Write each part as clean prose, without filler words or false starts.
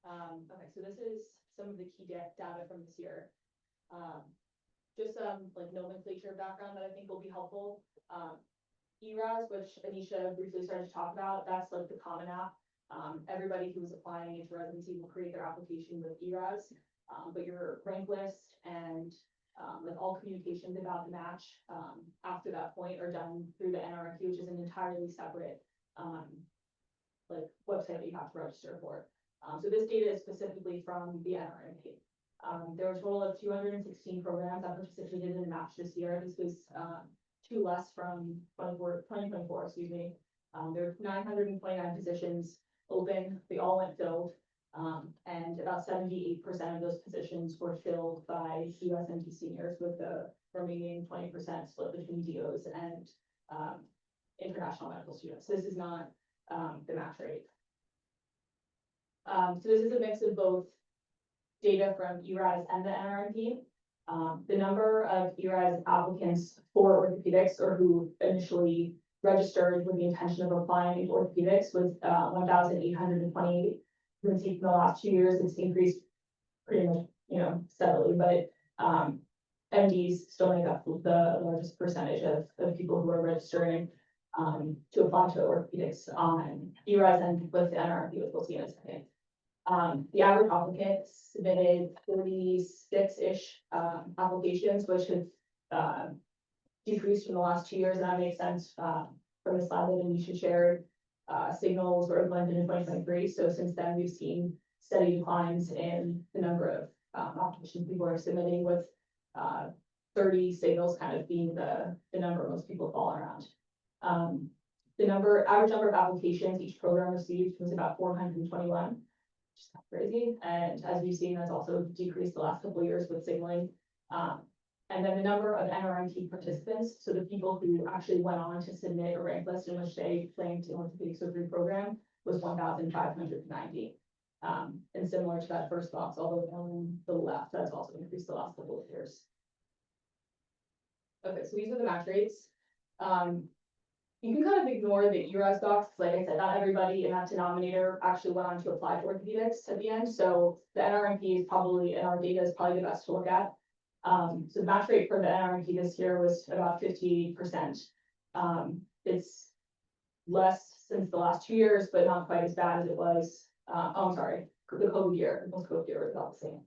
Okay, so this is some of the key data from this year. Just some like nomenclature background that I think will be helpful. ERAS, which Anisha briefly started to talk about, that's like the Common App. Everybody who is applying into residency will create their application with ERAS, but your rank list and like all communications about the match after that point are done through the NRMP, which is an entirely separate like website that you have to register for. So this data is specifically from the NRMP. There were a total of 216 programs that participated in the match this year. This was two less from 2024, excuse me. There were 929 positions open. They all went filled. And about 78% of those positions were filled by USMT seniors, with the remaining 20% split between DOs and international medical students. This is not the match rate. So this is a mix of both data from ERAS and the NRMP. The number of ERAS applicants for orthopedics, or who initially registered with the intention of applying into orthopedics, was 1,828. You can see from the last 2 years, it's increased pretty much, steadily, but MDs still make up the largest percentage of people who are registering to apply to orthopedics on ERAS and with the NRMP, which we'll see in a second. The average applicant submitted 46-ish applications, which have decreased from the last 2 years, and that makes sense from the slide that Anisha shared. Signals were implemented in 2023, so since then we've seen steady declines in the number of applications people are submitting, with 30 signals kind of being the number most people fall around. The average number of applications each program received was about 421. Which is crazy, and as we've seen, that's also decreased the last couple of years with signaling. And then the number of NRMT participants, so the people who actually went on to submit a rank list in which they claimed an orthopedic surgery program, was 1,590. And similar to that first box, although on the left, that's also increased the last couple of years. Okay, so these are the match rates. You can kind of ignore the ERAS docs, because like I said, not everybody in that denominator actually went on to apply for orthopedics at the end. So the NRMP is probably, and our data is probably the best to look at. So the match rate for the NRMP this year was about 58%. It's less since the last 2 years, but not quite as bad as it was. I'm sorry, the COVID year. The post-COVID year was about the same.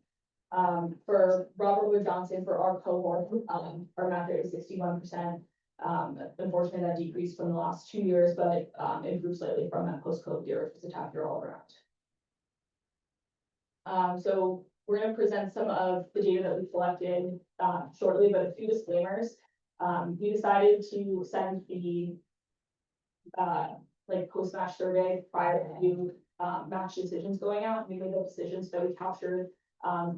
For Robert Wood Johnson, for our cohort, our match rate was 61%. Unfortunately, that decreased from the last 2 years, but improved slightly from that post-COVID year, which was a tough year all around. So we're going to present some of the data that we collected shortly, but a few disclaimers. We decided to send the post-match survey prior to match decisions going out. We made those decisions that we captured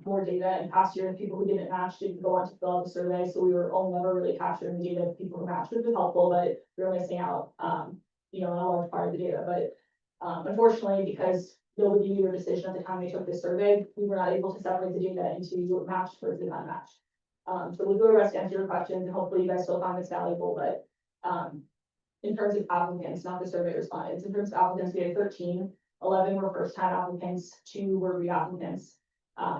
more data. In past years, people who didn't match didn't go on to fill out the survey, so we were only never really capturing the data of people who matched, which was helpful, but we were missing out, on a large part of the data. But unfortunately, because nobody made their decision at the time they took this survey, we were not able to separate the data into matched versus unmatched. So we'll do our best to answer your questions, and hopefully you guys still find this valuable. But in terms of applicants, not the survey respondents, in terms of applicants, we had 13, 11 were first-time applicants, 2 were reapplicants.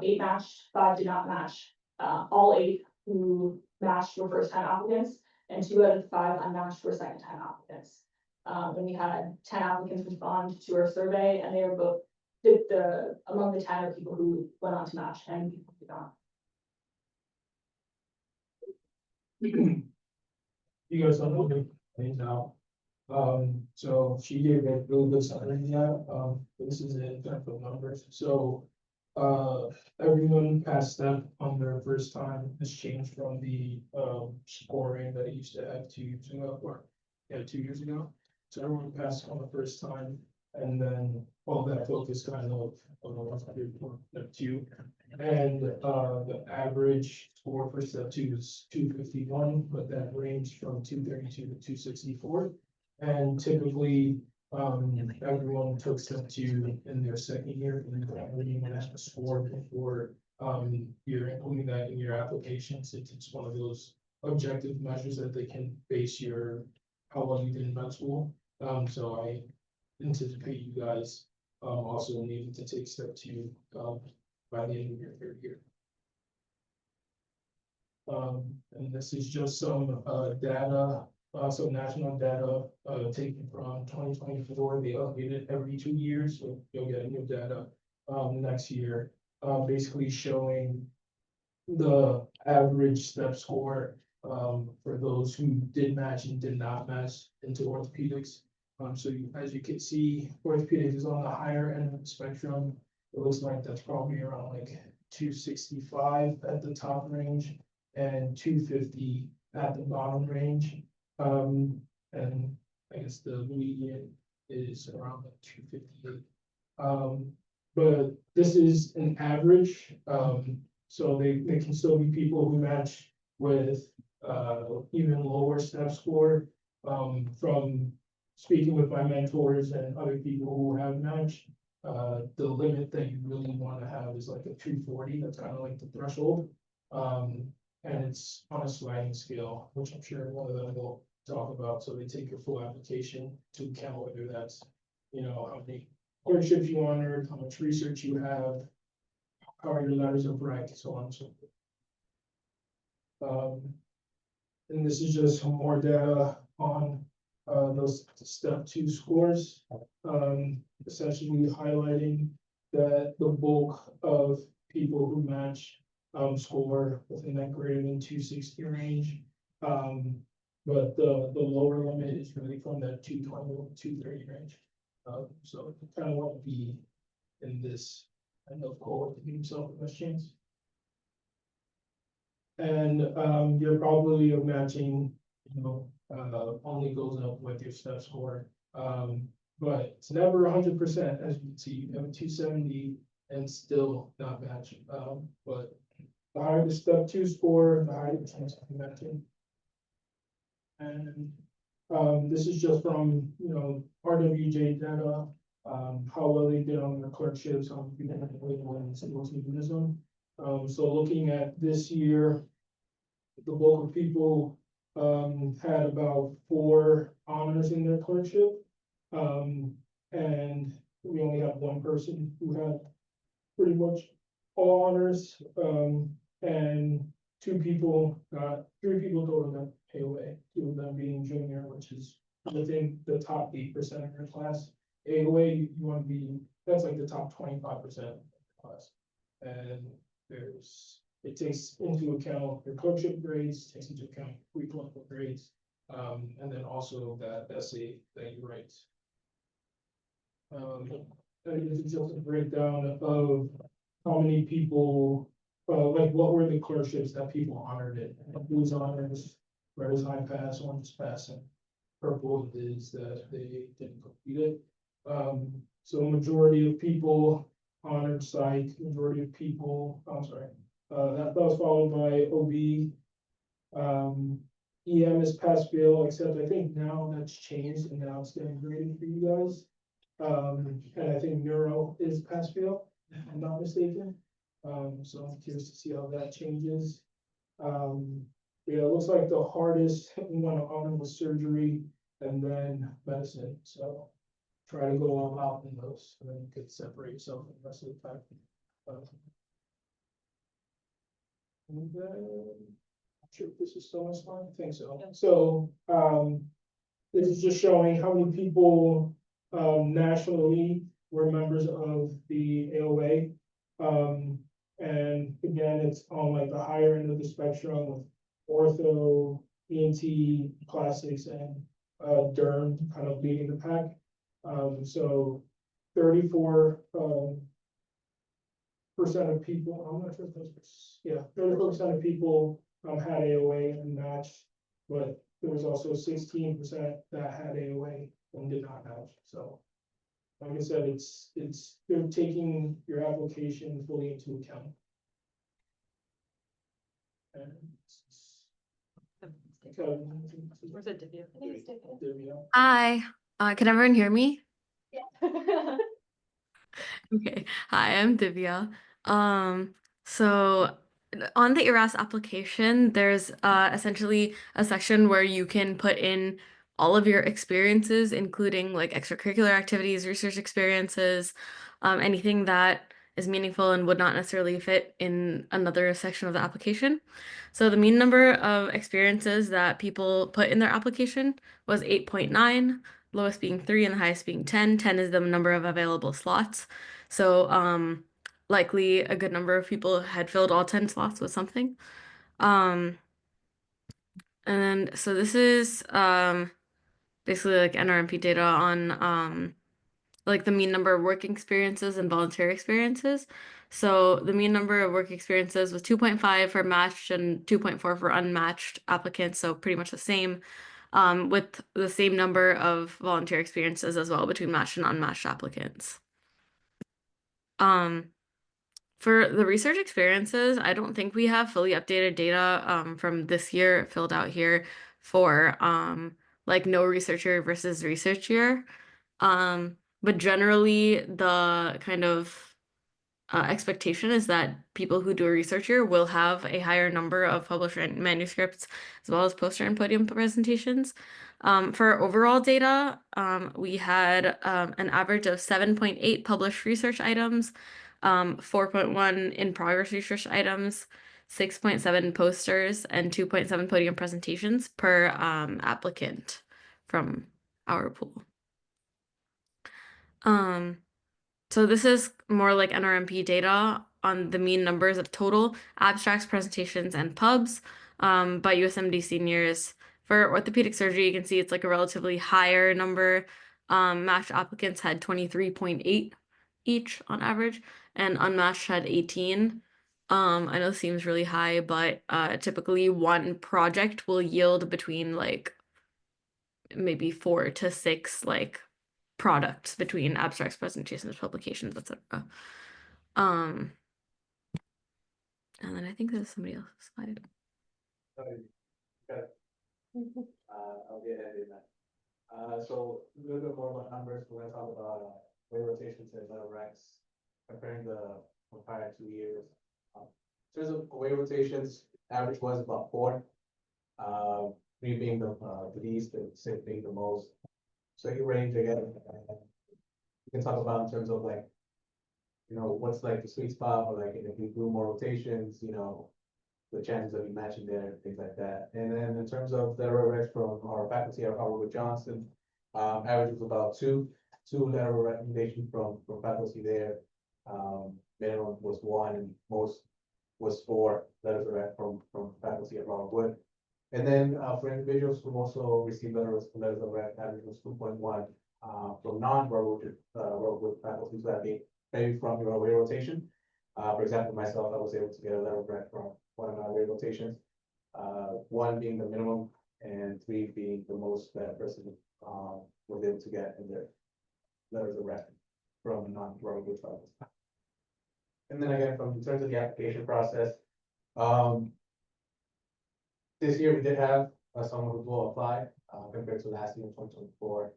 8 matched, 5 did not match. All 8 who matched were first-time applicants, and 2 out of the 5 unmatched were second-time applicants. And we had 10 applicants respond to our survey, and they were both among the 10 are people who went on to match and people who did not. You guys don't know me now. So she gave a really good summary. This is in terms of numbers. So everyone passed step on their first time. This changed from the scoring that it used to have 2 years ago, or 2 years ago. So everyone passed on the first time, and then all that focus kind of on the 102. And the average score for step 2 is 251, but that ranged from 232 to 264. And typically, everyone took step 2 in their second year, and everyone has a score before you're including that in your application, since it's one of those objective measures that they can base how long you did in med school. So I anticipate you guys also needed to take step 2, by the end of your 3rd year. And this is just some, data, some national data, taken from 2024. They update it every 2 years, so you'll get new data, next year, basically showing the average step score, for those who did match and did not match into orthopedics. So as you can see, orthopedics is on the higher end of the spectrum. It looks like that's probably around like 265 at the top range and 250 at the bottom range. And I guess the median is around like 258. But this is an average, so they can still be people who match with even lower step score. From speaking with my mentors and other people who have matched, the limit that you really want to have is like a 240. That's kind of like the threshold. And it's on a sliding scale, which I'm sure one of them will talk about. So they take your full application to account, whether that's, how many clerkships you honored, how much research you have, how are your letters of rank, so on and so forth. And this is just some more data on those step 2 scores, essentially highlighting that the bulk of people who match score within that greater than 260 range. But the lower limit is really from that 220 to 230 range. So you kind of want to be in this kind of cohort to give yourself the best chance. And you're probably matching, only goes up with your step score. But it's never 100%, as you can see. You have a 270 and still not match. But the higher the step 2 score, the higher the chance of matching. And this is just from RWJ data, how well they did on their clerkships, on so looking at this year, the bulk of people had about 4 honors in their clerkship. And we only have 1 person who had pretty much all honors. And 3 people total got AOA, 2 of them being junior, which is within the top 8% of your class. AOA, you want to be, that's like the top 25% of the class. And it takes into account your clerkship grades, takes into account preclinical grades, and then also that essay that you write. And it's just a breakdown of how many people, like what were the clerkships that people honored it. Blue's honors, red is high pass, orange is pass, and purple is that they didn't complete it. So majority of people honored psych, majority of people, I'm sorry, that was followed by OB. EM is pass fail, except I think now that's changed and now it's getting graded for you guys. And I think neuro is pass fail, if I'm not mistaken. So I'm curious to see how that changes. Yeah, it looks like the hardest one to honor was surgery and then medicine. So try to go all out in those, and then you could separate yourself from the rest of the time. And then, I'm sure if this is still my slide, I think so. So, this is just showing how many people, nationally were members of the AOA. And again, it's on like the higher end of the spectrum with ortho, ENT, plastics, and derm kind of leading the pack. So 34% of people, I'm not sure if that's, yeah, 34% of people had AOA and matched, but there was also 16% that had AOA and did not match. So like I said, it's you're taking your application fully into account. And Where's it, Divya? Hi, can everyone hear me? Yeah. Okay, hi, I'm Divya. So on the ERAS application, there's essentially a section where you can put in all of your experiences, including like extracurricular activities, research experiences, anything that is meaningful and would not necessarily fit in another section of the application. So the mean number of experiences that people put in their application was 8.9, lowest being 3 and the highest being 10. 10 is the number of available slots. So likely a good number of people had filled all 10 slots with something. And so this is basically like NRMP data on like the mean number of work experiences and voluntary experiences. So the mean number of work experiences was 2.5 for matched and 2.4 for unmatched applicants, so pretty much the same, with the same number of volunteer experiences as well between matched and unmatched applicants. For the research experiences, I don't think we have fully updated data from this year filled out here for like no research year versus research year. But generally the kind of expectation is that people who do a research year will have a higher number of published manuscripts as well as poster and podium presentations. For overall data, we had an average of 7.8 published research items, 4.1 in progress research items, 6.7 posters, and 2.7 podium presentations per applicant from our pool. So this is more like NRMP data on the mean numbers of total abstracts, presentations, and pubs by USMD seniors. For orthopedic surgery, you can see it's like a relatively higher number. Matched applicants had 23.8 each on average, and unmatched had 18. I know it seems really high, but typically one project will yield between like maybe 4 to 6 like products between abstracts, presentations, publications, etc. And then I think there's somebody else's slide. I'll get ahead in that. So a little bit more about numbers. We're gonna talk about weight rotations and metal ranks comparing the prior 2 years. In terms of weight rotations, average was about 4. 3 being the least, and 6 being the most. So you range again. We can talk about in terms of like, what's like the sweet spot, or like if we do more rotations, the chances of you matching there, things like that. And then in terms of the recs from our faculty at Harvard Johnson, average was about 2 letter recommendation from faculty there. Minimum was 1, and most was 4 letters of rec from faculty at Robert Wood. And then for individuals who also received letters of rec, average was 2.1 from non-Robert Wood faculty, so that being maybe from your away rotation. For example, myself, I was able to get a letter of rec from one of my away rotations, 1 being the minimum and 3 being the most that a person was able to get in their letters of rec from non-Robert Wood faculty. And then again, in terms of the application process, this year we did have someone who will apply compared to last year in 2024.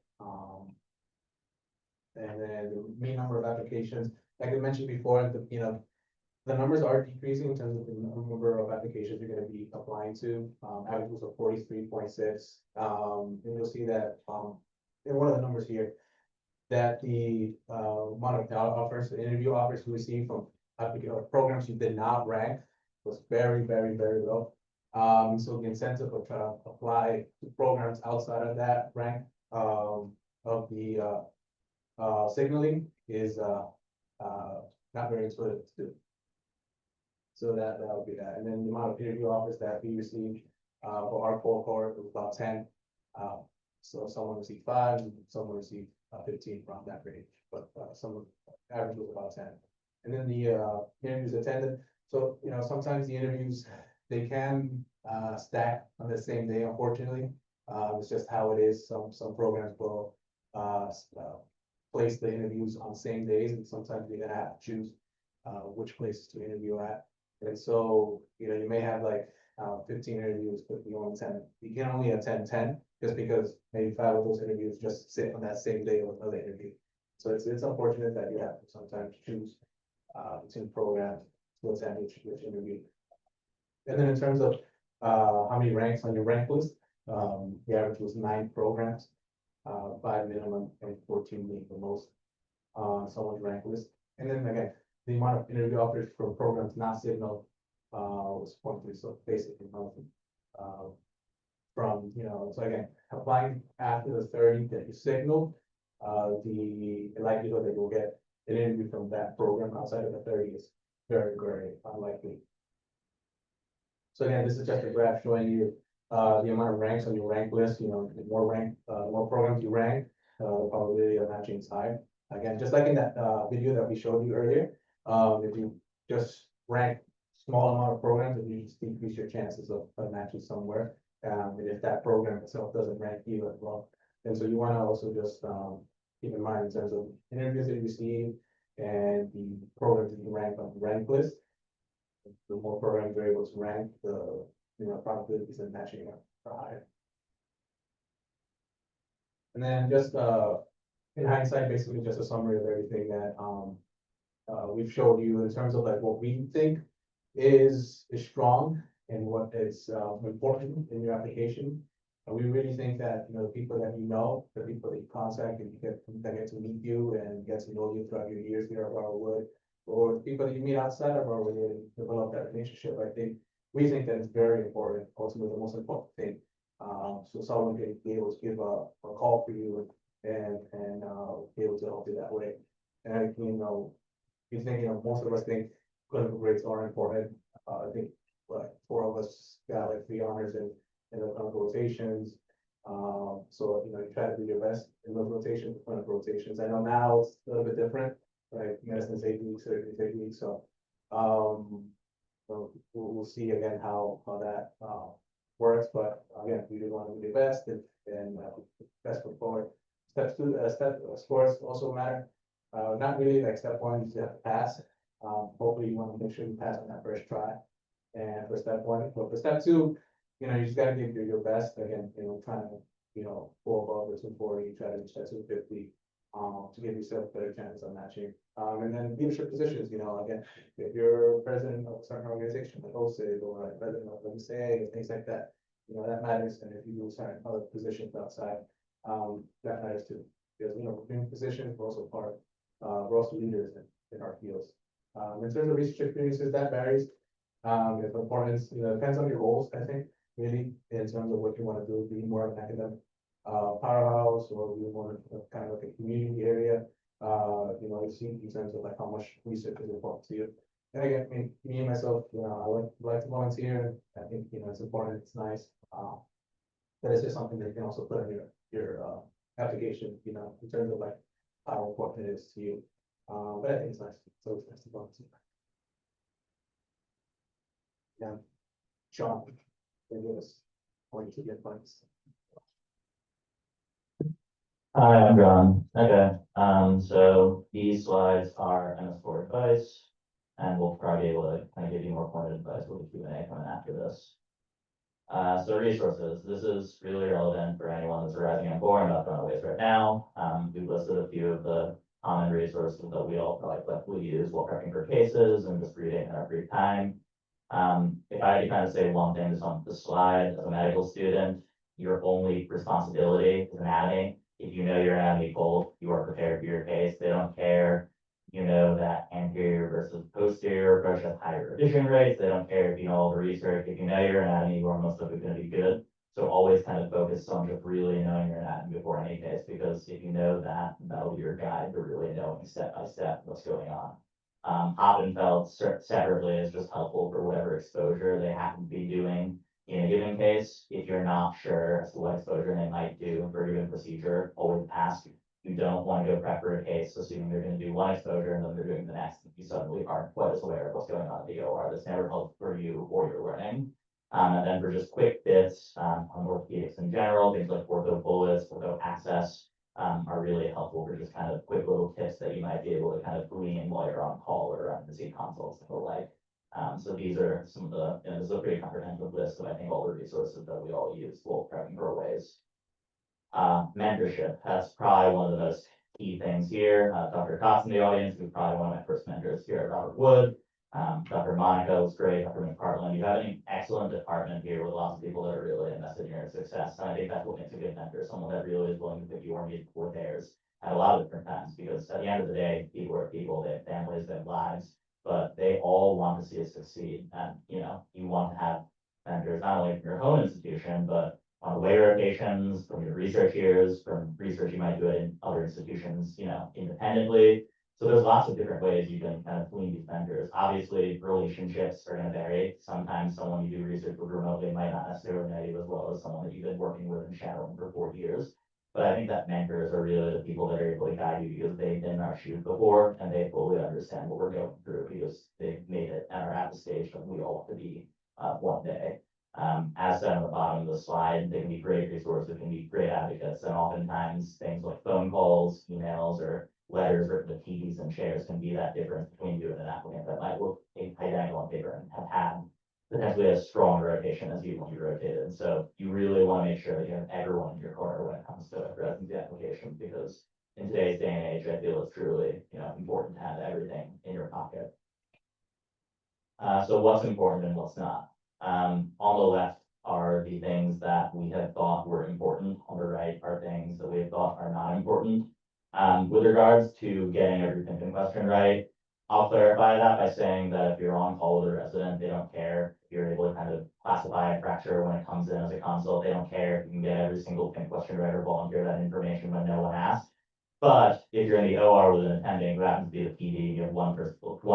And then the mean number of applications, like I mentioned before, the numbers are decreasing in terms of the number of applications you're going to be applying to. Average was of 43.6. And you'll see that in one of the numbers here, that the amount of offers, the interview offers we received from programs you did not rank was very, very, very low. So the incentive of trying to apply to programs outside of that rank of the signaling is not very intuitive to do. So that would be that. And then the amount of interview offers that we received for our cohort was about 10. So someone received 5, and someone received 15 from that range, but some average was about 10. And then the interviews attended. So sometimes the interviews, they can stack on the same day, unfortunately. It's just how it is. Some programs will place the interviews on the same days, and sometimes you're gonna have to choose which places to interview at. And so you may have like 15 interviews, but you can only attend 10, just because maybe 5 of those interviews just sit on that same day with another interview. So it's unfortunate that you have to sometimes choose between programs to attend which interview. And then in terms of how many ranks on your rank list, The average was 9 programs, 5 minimum and 14 being the most on someone's rank list. And then again, the amount of interview offers from programs not signaled was 0.3, so basically nothing. From, so again, applying after the 30 that you signaled, the likelihood that you'll get an interview from that program outside of the 30 is very, very unlikely. So again, this is just a graph showing you the amount of ranks on your rank list. The more programs you rank, the probability of matching is higher. Again, just like in that video that we showed you earlier, if you just rank small amount of programs, then you just decrease your chances of matching somewhere. And if that program itself doesn't rank you as well, and so you want to also just keep in mind in terms of interviews that you receive and the programs that you rank on the rank list. The more programs you're able to rank, the probabilities of matching are higher. And then just in hindsight, basically just a summary of everything that we've showed you in terms of like what we think is strong and what is important in your application. And we really think that the people that the people that you contact and that get to meet you and get to know you throughout your years here at Wood, or the people that you meet outside of our Wood and develop that relationship. We think that it's very important, ultimately the most important thing. So someone can be able to give a call for you and be able to help you that way. And you think, most of us think clinical grades are important. I think like 4 of us got like 3 honors in the clinical rotations. So you try to do your best in those rotations, clinical rotations. I know now it's a little bit different, right? Medicine's 8 weeks, surgery is 8 weeks. So we'll see again how that works. But again, we do want to do the best and best foot forward. Step scores also matter. Not really like step 1, you have to pass. Hopefully you want to make sure you pass on that first try. And for step 1, but for step 2, you just got to give your best. Again, trying to go above the 240, try to reach that 250, to give yourself a better chance of matching. And then leadership positions. Again, if you're president of a certain organization like OSIG or president of MSA and things like that, that matters. And if you do certain other positions outside, that matters too. Because we're in positions, we're also we're also leaders in our fields. In terms of research experiences, that varies. If importance, depends on your goals, I think, really, in terms of what you want to do, be more of an academic powerhouse, or you want to kind of like a community area. You see in terms of like how much research is important to you. And again, me and myself, I like to volunteer. I think it's important, it's nice. But it's just something that you can also put in your application, in terms of like how important it is to you. But I think it's nice. So it's nice to volunteer. Yeah, Sean, can you give us point to get points? Hi, I'm John. Okay, so these slides are MS4 advice, and we'll probably be able to kind of give you more pointed advice with the Q&A coming after this. So resources, this is really relevant for anyone that's arising on board about runaways right now. We've listed a few of the common resources that we all probably collectively use while prepping for cases and just reading in our free time. If I had to kind of say one thing that's on the slide, as a medical student, your only responsibility is anatomy. If you know your anatomy cold, you are prepared for your case. They don't care, that anterior versus posterior approach has higher revision rates. They don't care if you know all the research. If you know your anatomy, you are most likely going to be good. So always kind of focus on just really knowing your anatomy before any case, because if you know that, that'll be your guide to really knowing step by step what's going on. Hoppenfeld separately is just helpful for whatever exposure they happen to be doing in a given case. If you're not sure as to what exposure they might do for a given procedure, always ask. You don't want to go prep for a case assuming they're going to do one exposure and then they're doing the next. You suddenly aren't quite as aware of what's going on in the OR. That's never helpful for you or your learning. And then for just quick bits on orthopedics in general, things like ortho bullets, ortho access are really helpful for just kind of quick little tips that you might be able to kind of glean while you're on call or on the consults and the like. So these are some of the, this is a pretty comprehensive list of I think all the resources that we all use while prepping for ways. Mentorship, that's probably one of the most key things here. Dr. Cox in the audience, who's probably one of my first mentors here at Robert Wood. Dr. Monica was great, Dr. McPartland, you have an excellent department here with lots of people that are really invested in your success. And I think that's what makes a good mentor, someone that really is willing to put your needs before theirs at a lot of different times, because at the end of the day, people are people, they have families, they have lives, but they all want to see us succeed. And, you know, you want to have mentors, not only from your home institution, but on away rotations, from your research years, from research you might do it in other institutions, you know, independently. So there's lots of different ways you can kind of glean these mentors. Obviously, relationships are going to vary. Sometimes someone you do research with remotely might not necessarily know you as well as someone that you've been working with and shadowing for 4 years. But I think that mentors are really the people that are able to guide you because they've been in our shoes before and they fully understand what we're going through because they've made it and are at the stage that we all want to be one day. As said on the bottom of the slide, they can be great resources, they can be great advocates, and oftentimes things like phone calls, emails, or letters written to PDs and chairs can be that difference between you and an applicant that might look identical on paper and have had potentially a strong rotation as you when you rotated. And so you really want to make sure that you have everyone in your corner when it comes to residency applications, because in today's day and age, I feel it's truly, you know, important to have everything in your pocket. So what's important and what's not? On the left are the things that we have thought were important. On the right are things that we have thought are not important. With regards to getting every symptom question right, I'll clarify that by saying that if you're on call with a resident, they don't care if you're able to kind of classify a fracture when it comes in as a consult. They don't care if you can get every single PIN question right or volunteer that information when no one asks. But if you're in the OR with an attending who happens to be the PD, you have one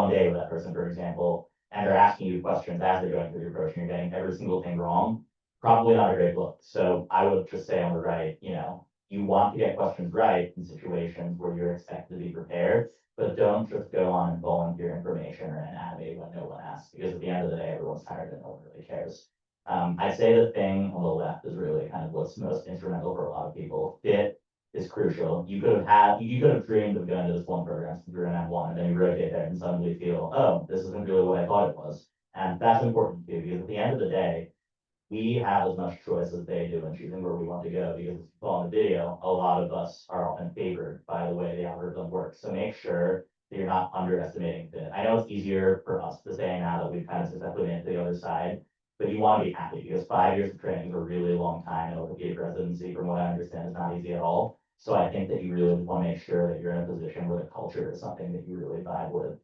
day with that person, for example, and they're asking you questions as they're going through your approach and you're getting every single thing wrong, probably not a great look. So I would just say on the right, you know, you want to get questions right in situations where you're expected to be prepared, but don't just go on and volunteer information or anatomy when no one asks, because at the end of the day, everyone's tired and no one really cares. I'd say the thing on the left is really kind of what's most instrumental for a lot of people. Fit is crucial. You could have dreamed of going to this one program since you're in M1, and then you rotate there and suddenly feel, oh, this isn't really what I thought it was. And that's important too, because at the end of the day, we have as much choice as they do in choosing where we want to go, because as you saw in the video, a lot of us are often favored by the way the algorithm works. So make sure that you're not underestimating fit. I know it's easier for us to say now that we've kind of successfully made it to the other side, but you want to be happy because 5 years of training is a really long time, and orthopedic residency, from what I understand, is not easy at all. So I think that you really want to make sure that you're in a position where the culture is something that you really vibe with.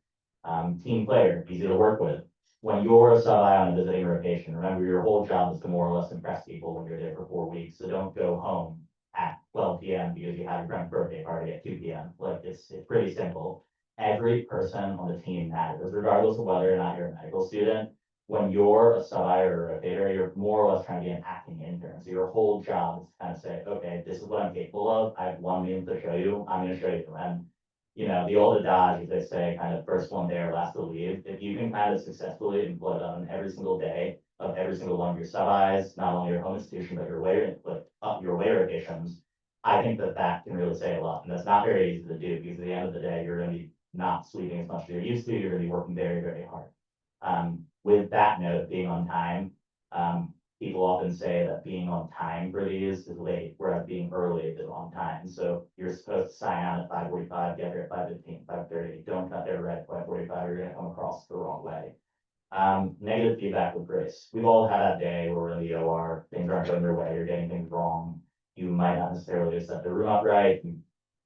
Team player, easy to work with. When you're a sub-I on a visiting rotation, remember your whole job is to more or less impress people when you're there for 4 weeks. So don't go home at 12 p.m. because you have your friend's birthday party at 2 p.m. Like it's pretty simple. Every person on the team matters, regardless of whether or not you're a medical student. When you're a sub-I or a rotator, you're more or less trying to be an acting intern. So your whole job is to kind of say, okay, this is what I'm capable of. I have one means to show you. I'm going to show you. And you know, the old adage, as they say, kind of first one there, last to leave. If you can kind of successfully employ on every single day of every single one of your sub-Is, not only your home institution, but your way, like up your way rotations, I think that that can really say a lot. And that's not very easy to do, because at the end of the day, you're going to be not sleeping as much as you're used to. You're going to be working very, very hard. With that note, being on time, people often say that being on time for these is late, whereas being early is on time. So you're supposed to sign out at 5:45, get there at 5:15, 5:30. Don't cut there right at 5:45. You're going to come across the wrong way. Negative feedback with grace. We've all had that day where we're in the OR, things aren't going your way, you're getting things wrong. You might not necessarily set the room up right. You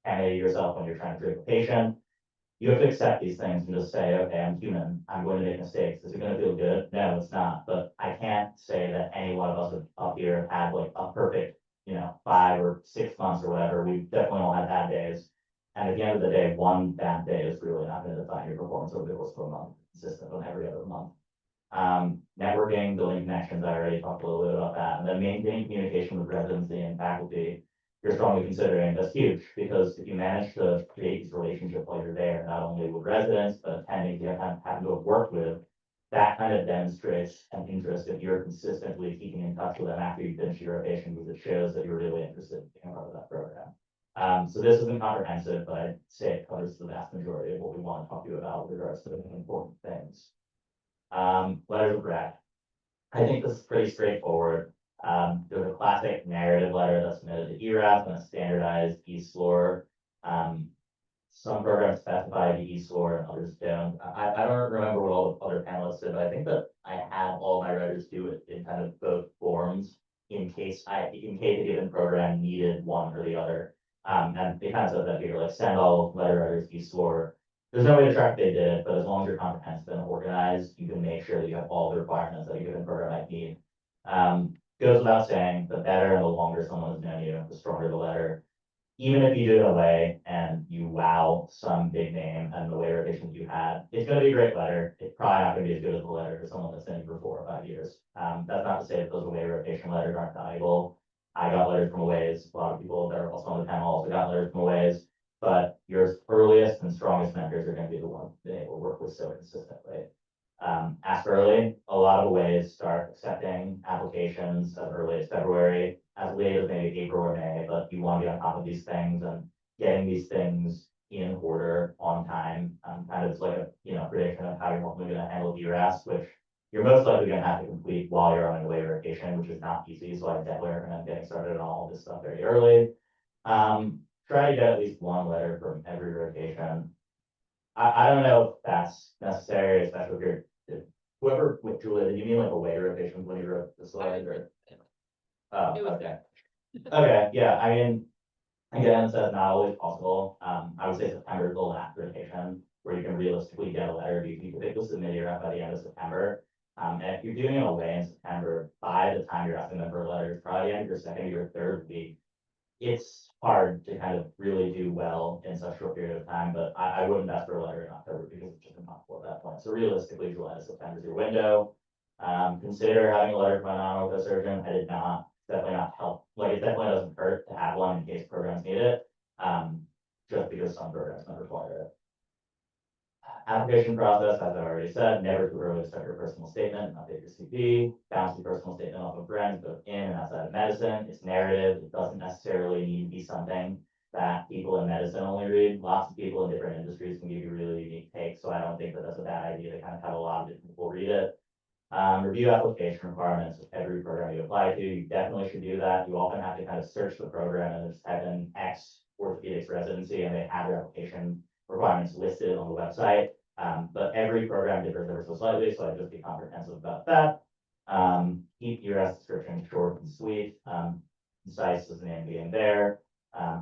animate yourself when you're trying to treat a patient. You have to accept these things and just say, okay, I'm human. I'm going to make mistakes. Is it going to feel good? No, it's not. But I can't say that any one of us up here have had like a perfect, you know, 5 or 6 months or whatever. We've definitely all had bad days. And at the end of the day, one bad day is really not going to define your performance over the course of a month, consistent on every other month. Networking, building connections, I already talked a little bit about that. And then maintaining communication with residency and faculty, you're strongly considering. That's huge, because if you manage to create these relationships while you're there, not only with residents, but attendings you have to have worked with, that kind of demonstrates an interest if you're consistently keeping in touch with them after you finish your rotation, because it shows that you're really interested in being a part of that program. So this isn't comprehensive, but I'd say it covers the vast majority of what we want to talk to you about with regards to the important things. Letters of rec. I think this is pretty straightforward. There's a classic narrative letter that's submitted to ERAS and a standardized e-SLOR. some programs specify the E-score and others don't. I don't remember what all the other panelists did, but I think that I had all my writers do it in kind of both forms in case a given program needed one or the other. And they kind of said that here, like send all letter writers E-score. There's no way to track if they did it, but as long as your content's been organized, you can make sure that you have all the requirements that a given program might need. Goes without saying, the better and the longer someone has known you, the stronger the letter. Even if you do it in a way and you wow some big name and the way rotations you had, it's gonna be a great letter. It's probably not gonna be as good as the letter for someone that's been you for 4 or 5 years. That's not to say that those away rotation letters aren't valuable. I got letters from aways. A lot of people that are also on the panel also got letters from aways. But your earliest and strongest mentors are gonna be the ones being able to work with so consistently. Ask early, a lot of ways start accepting applications as early as February, as late as maybe April or May, but you want to be on top of these things and getting these things in order on time. Kind of like a prediction of how you're hopefully going to handle DRAS, which you're most likely going to have to complete while you're on a away rotation, which is not easy. So I definitely recommend getting started on all this stuff very early. Try to get at least one letter from every rotation. I don't know if that's necessary, especially if whoever with Julia, did you mean like away rotations when you wrote the slide or? Oh, It was- okay. Okay, yeah, I mean, again, so that's not always possible. I would say September is the last rotation where you can realistically get a letter. You can pick the submit your by the end of September. And if you're doing it away in September, by the time you're asking them for a letter, it's probably the end of your second or your third week. It's hard to kind of really do well in such a short period of time, but I wouldn't ask for a letter in October because it's just impossible at that point. So realistically, July to September is your window. Consider having a letter from a non-ortho surgeon. I did not, definitely not help. Like it definitely doesn't hurt to have one in case programs need it. Just because some programs don't require it. Application process, as I already said, never too early to start your personal statement, update your CV, bounce your personal statement off of friends, both in and outside of medicine. It's narrative. It doesn't necessarily need to be something that people in medicine only read. Lots of people in different industries can give you really unique takes, so I don't think that that's a bad idea to kind of have a lot of different people read it. Review application requirements of every program you apply to. You definitely should do that. You often have to kind of search the program and just type in X orthopedics residency and they have their application requirements listed on the website. But every program differs ever so slightly, so I'd just be comprehensive about that. Keep your description short and sweet. Concise as the name being there.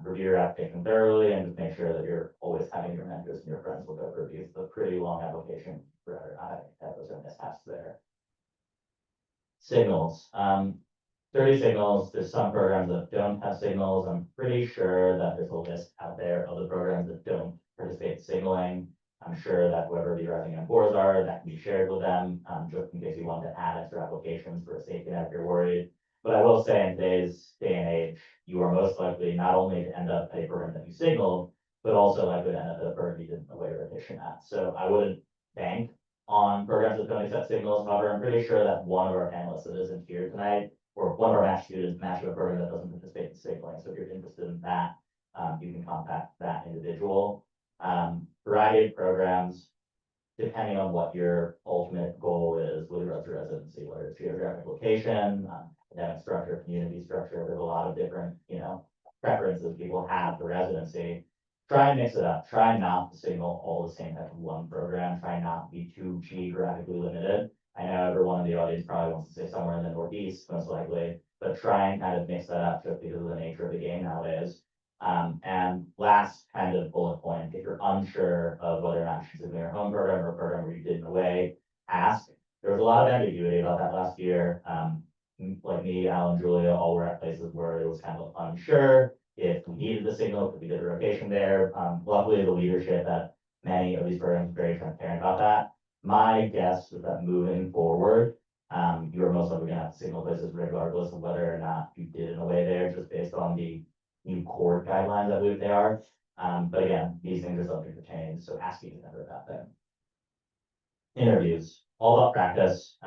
Review your application thoroughly and just make sure that you're always having your mentors and your friends look over these. It's a pretty long application for those are mishaps there. Signals. 30 signals. There's some programs that don't have signals. I'm pretty sure that there's a list out there of the programs that don't participate in signaling. I'm sure that whoever the rising M4s are, that can be shared with them, just in case you want to add extra applications for a safety net if you're worried. But I will say in today's day and age, you are most likely not only to end up at a program that you signaled, but also likely to end up at a program you didn't away rotation at. So I wouldn't bank on programs that don't accept signals. However, I'm pretty sure that one of our panelists that isn't here tonight, or one of our match students match with a program that doesn't participate in signaling. So if you're interested in that, you can contact that individual. Variety of programs, depending on what your ultimate goal is with regards to residency, whether it's geographic location, academic structure, community structure, there's a lot of different, preferences people have for residency. Try and mix it up. Try not to signal all the same type of one program. Try not to be too geographically limited. I know everyone in the audience probably wants to say somewhere in the Northeast, most likely, but try and kind of mix that up just because of the nature of the game nowadays. And last kind of bullet point, if you're unsure of whether or not you should submit your home program or a program where you did in a way, ask. There was a lot of ambiguity about that last year. Like me, Alan, Julia, all were at places where it was kind of unsure if we needed the signal, if we did a rotation there. Luckily, the leadership at many of these programs are very transparent about that. My guess is that moving forward, you are most likely going to have to signal places regardless of whether or not you did in a way there, just based on the new core guidelines, I believe they are. But again, these things are subject to change, so ask each other about them. Interviews, all about practice.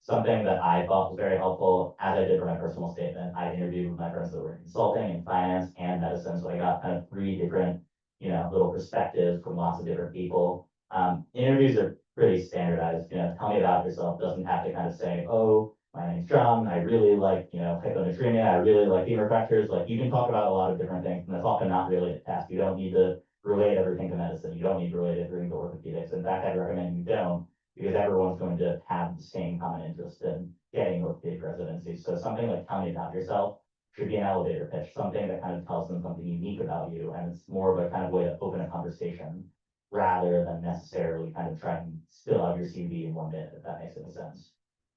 Something that I thought was very helpful, as I did for my personal statement, I interviewed with my friends that were in consulting and finance and medicine, so I got kind of 3 different, little perspectives from lots of different people. Interviews are pretty standardized. Tell me about yourself. Doesn't have to kind of say, oh, my name's John. I really like, hyponatremia. I really like femur fractures. Like you can talk about a lot of different things, and that's often not really a task. You don't need to relate everything to medicine. You don't need to relate everything to orthopedics. In fact, I'd recommend you don't, because everyone's going to have the same common interest in getting orthopedic residency. So something like tell me about yourself should be an elevator pitch, something that kind of tells them something unique about you. And it's more of a kind of way to open a conversation rather than necessarily kind of try and spill out your CV in 1 minute, if that makes any sense.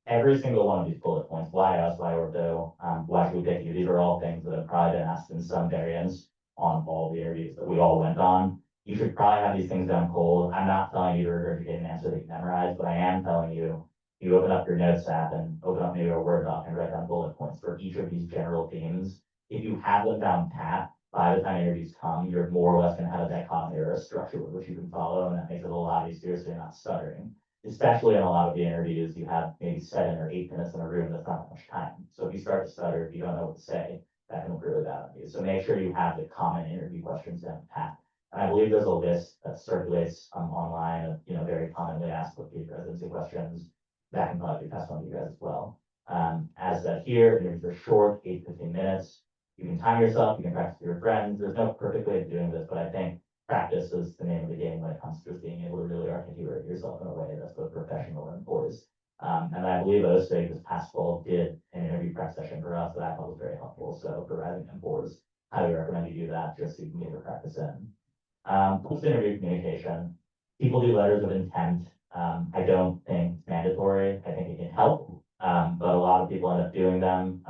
Every single one of these bullet points, why us, why ortho, why should we pick you? These are all things that have probably been asked in some variants on all the interviews that we all went on. You should probably have these things down cold. I'm not telling you to regurgitate an answer that you memorized, but I am telling you, you open up your notes app and open up maybe a Word doc and write down bullet points for each of these general themes. If you have them down pat, by the time interviews come, you're more or less going to have a dichotomy or a structure with which you can follow, and that makes it a lot easier so you're not stuttering. Especially in a lot of the interviews, you have maybe 7 or 8 minutes in a room, that's not much time. So if you start to stutter, if you don't know what to say, that can look really bad on you. So make sure you have the common interview questions down pat. And I believe there's a list that circulates online of, very commonly asked orthopedic residency questions that can probably be passed on to you guys as well. As said here, interviews are short, 8 to 15 minutes. You can time yourself, you can practice with your friends. There's no perfect way of doing this, but I think practice is the name of the game when it comes to just being able to really articulate yourself in a way that's both professional and poised. And I believe OSTEG this past fall did an interview prep session for us that I thought was very helpful. So for rising and boards, highly recommend you do that just so you can get your practice in. Post-interview communication. People do letters of intent. I don't think it's mandatory. I think it can help, but a lot of people end up doing them.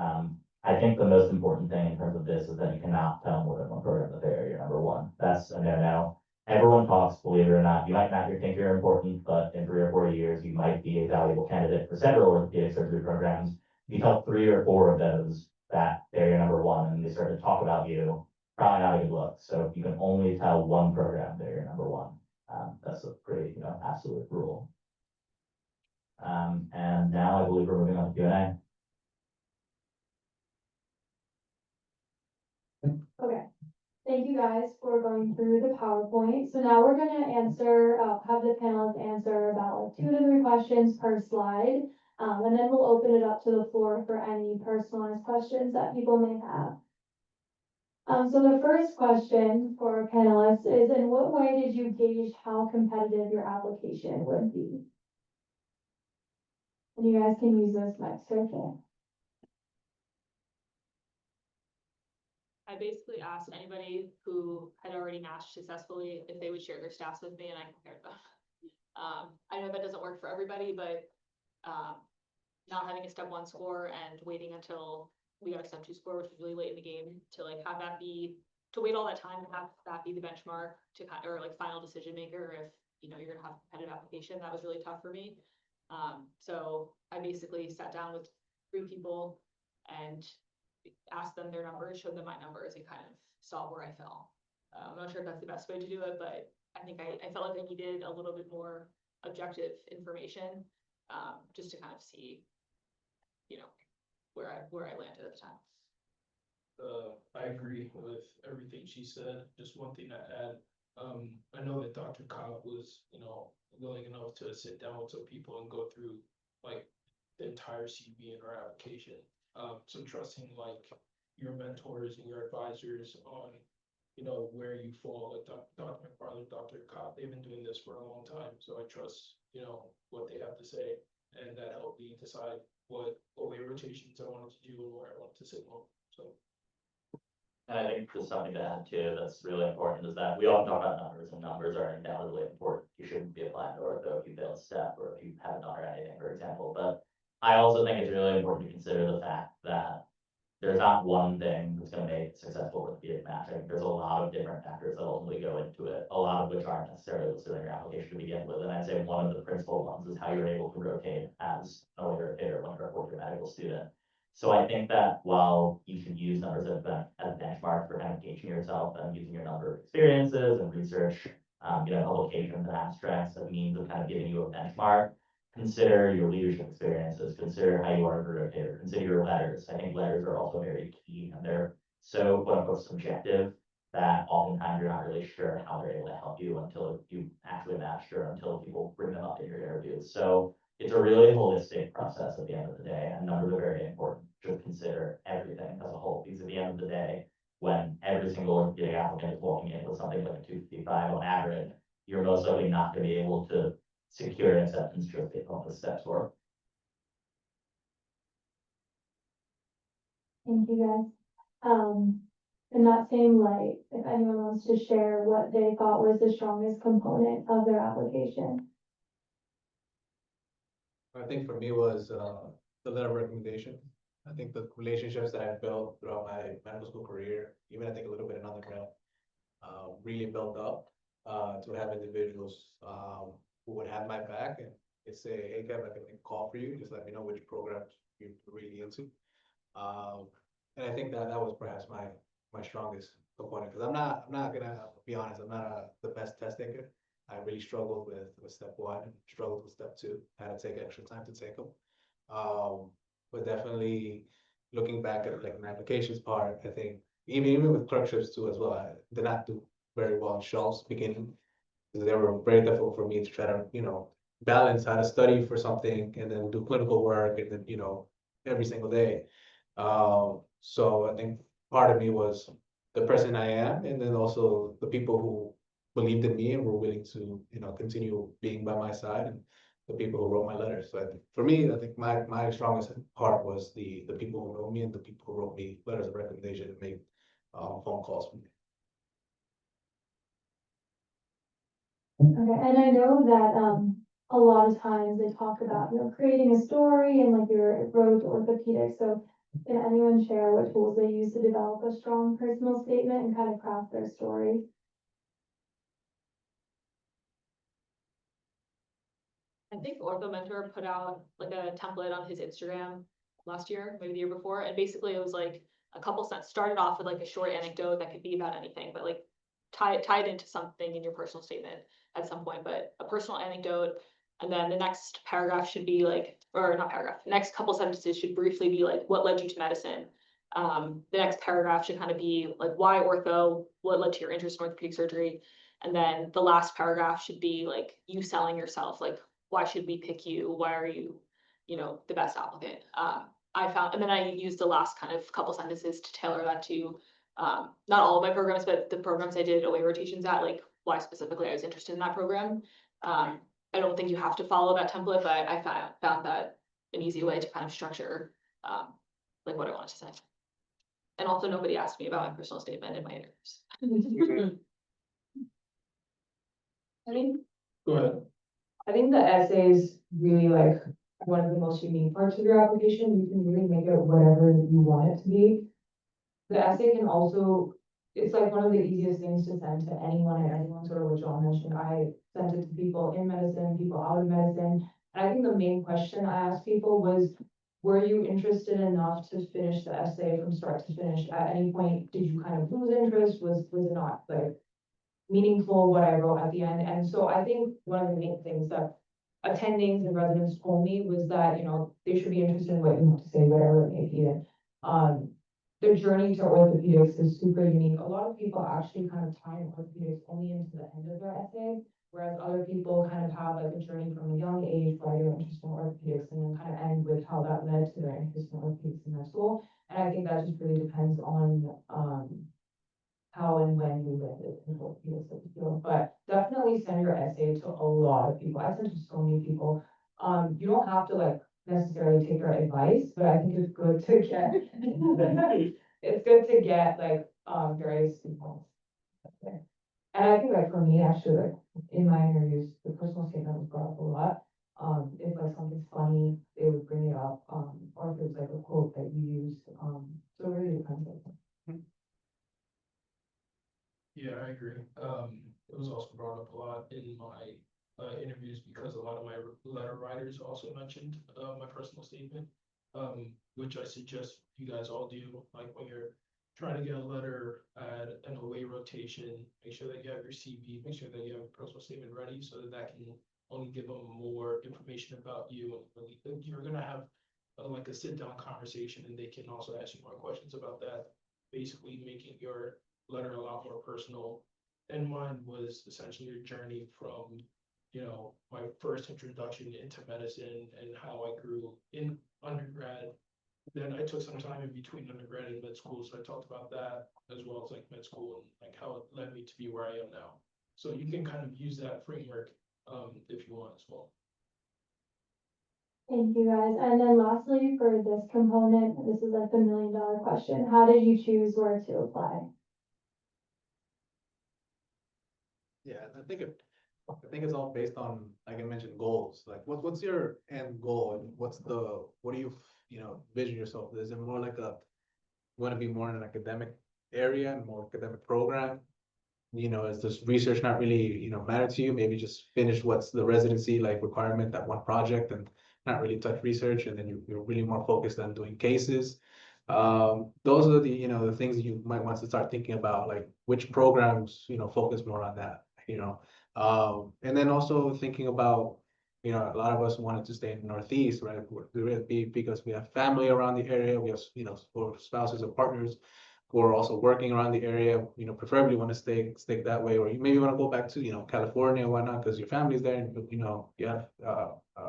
I think the most important thing in terms of this is that you cannot tell more than one program that they're your number one. That's a no-no. Everyone talks, believe it or not. You might not think you're important, but in 3 or 4 years, you might be a valuable candidate for several orthopedic surgery programs. You tell 3 or 4 of those that they're your number one and they start to talk about you, probably not a good look. So if you can only tell one program they're your number one, that's a pretty, absolute rule. And now I believe we're moving on to Q&A. Okay, thank you guys for going through the PowerPoint. So now we're gonna have the panelists answer about 2 to 3 questions per slide. And then we'll open it up to the floor for any personalized questions that people may have. So the first question for our panelists is, in what way did you gauge how competitive your application would be? And you guys can use this mic circle. I basically asked anybody who had already matched successfully if they would share their stats with me, and I compared them. I know that doesn't work for everybody, but not having a step 1 score and waiting until we got a step 2 score, which was really late in the game, to have that be, to wait all that time and have that be the benchmark to or final decision maker if you're gonna have a competitive application, that was really tough for me. So I basically sat down with 3 people and asked them their numbers, showed them my numbers, and kind of saw where I fell. I'm not sure if that's the best way to do it, but I think I felt like I needed a little bit more objective information, just to kind of see, where I landed at the time. I agree with everything she said. Just one thing to add. I know that Dr. Cobb was, willing enough to sit down with some people and go through the entire CV in our application. So trusting your mentors and your advisors on, where you fall, like Dr. McFarland, Dr. Cobb, they've been doing this for a long time. So I trust, what they have to say, and that helped me decide what OA rotations I wanted to do and where I wanted to sit home. So. And I think just something to add too, that's really important is that we all talk about numbers, and numbers are undoubtedly important. You shouldn't be applying to ortho if you failed step or if you haven't done anything, for example. But I also think it's really important to consider the fact that there's not one thing that's going to make successful orthopedic matching. There's a lot of different factors that ultimately go into it, a lot of which aren't necessarily listed in your application to begin with. And I'd say one of the principal ones is how you're able to rotate as a rotator when you're a 4th-year medical student. So I think that while you should use numbers as a benchmark for kind of gauging yourself and using your number of experiences and research, publications and abstracts as a means of kind of giving you a benchmark, consider your leadership experiences, consider how you are a rotator, consider your letters. I think letters are also very key, and they're so quote unquote subjective that oftentimes you're not really sure how they're able to help you until you actually matched or until people bring them up in your interviews. So it's a really holistic process at the end of the day, and numbers are very important. Just consider everything as a whole, because at the end of the day, when every single orthopedic applicant is walking in with something like a 255 on average, you're most likely not gonna be able to secure an acceptance just based on the steps work. Thank you, guys. In that same light, if anyone wants to share what they thought was the strongest component of their application. I think for me was, the letter of recommendation. I think the relationships that I built throughout my medical school career, even I think a little bit in undergrad, really built up, to have individuals, who would have my back and could say, hey, Kevin, I can call for you, just let me know which programs you're really into. And I think that was perhaps my strongest component, because I'm not gonna be honest, I'm not the best test taker. I really struggled with step one, struggled with step two, had to take extra time to take them. But definitely looking back at like my applications part, I think even with clerkships too as well, I did not do very well in shelves beginning. Because they were very difficult for me to try to, balance how to study for something and then do clinical work and then, every single day. So I think part of me was the person I am, and then also the people who believed in me and were willing to, continue being by my side, and the people who wrote my letters. So I think, for me, I think my strongest part was the people who know me and the people who wrote me letters of recommendation and made phone calls for me. Okay, and I know that, a lot of times they talk about, creating a story and like your road to orthopedics, so can anyone share what tools they use to develop a strong personal statement and kind of craft their story? I think Ortho Mentor put out like a template on his Instagram last year, maybe the year before, and basically it was like a couple sets, started off with like a short anecdote that could be about anything, but like tie it into something in your personal statement at some point, but a personal anecdote. And then the next paragraph should be like, or not paragraph, the next couple sentences should briefly be like, what led you to medicine? The next paragraph should kind of be like, why ortho? What led to your interest in orthopedic surgery? And then the last paragraph should be like you selling yourself, like why should we pick you? Why are you, the best applicant? I found, and then I used the last kind of couple sentences to tailor that to not all of my programs, but the programs I did away rotations at, like why specifically I was interested in that program. I don't think you have to follow that template, but I found that an easy way to kind of structure like what I wanted to say. And also nobody asked me about my personal statement in my interviews. I think, Go ahead. I think the essay is really like one of the most unique parts of your application. You can really make it whatever you want it to be. The essay can also, it's like one of the easiest things to send to anyone and everyone, sort of what John mentioned. I sent it to people in medicine, people out of medicine. And I think the main question I asked people was, were you interested enough to finish the essay from start to finish? At any point, did you kind of lose interest? Was it not like meaningful what I wrote at the end? And so I think one of the main things that attendings and residents told me was that, they should be interested in what you have to say, whatever it may be. And, the journey to orthopedics is super unique. A lot of people actually kind of tie orthopedics only into the end of their essay, whereas other people kind of have like a journey from a young age why they're interested in orthopedics and then kind of end with how that led to their interest in orthopedics in their school. And I think that just really depends on, how and when you live it in orthopedics as a field. But definitely send your essay to a lot of people. I sent it to so many people. You don't have to like necessarily take their advice, but I think it's good to get, it's good to get like, various people. And I think like for me, actually, like in my interviews, the personal statement was brought up a lot. If like something's funny, they would bring it up, or if it's like a quote that you used, so it really depends. Yeah, I agree. It was also brought up a lot in my interviews because a lot of my letter writers also mentioned my personal statement, which I suggest you guys all do. Like when you're trying to get a letter at an away rotation, make sure that you have your CV, make sure that you have a personal statement ready so that can only give them more information about you. And you're gonna have like a sit down conversation, and they can also ask you more questions about that, basically making your letter a lot more personal. And mine was essentially a journey from, my first introduction into medicine and how I grew in undergrad Then I took some time in between undergrad and med school, so I talked about that as well as like med school and like how it led me to be where I am now. So you can kind of use that framework, if you want as well. Thank you, guys. And then lastly, for this component, this is like the $1,000,000 question. How did you choose where to apply? Yeah, I think it's all based on, like I mentioned, goals. Like, what's your end goal, and what do you, vision yourself? Is it more like you want to be more in an academic area and more academic program? Is this research not really, matter to you? Maybe just finish what's the residency like requirement, that one project, and not really touch research, and then you're really more focused on doing cases. Those are the things that you might want to start thinking about, like which programs, focus more on that, and then also thinking about, a lot of us wanted to stay in the Northeast, right? Because we have family around the area, we have, or spouses or partners who are also working around the area, preferably want to stay that way, or you maybe want to go back to, California or whatnot, because your family's there, and, you have,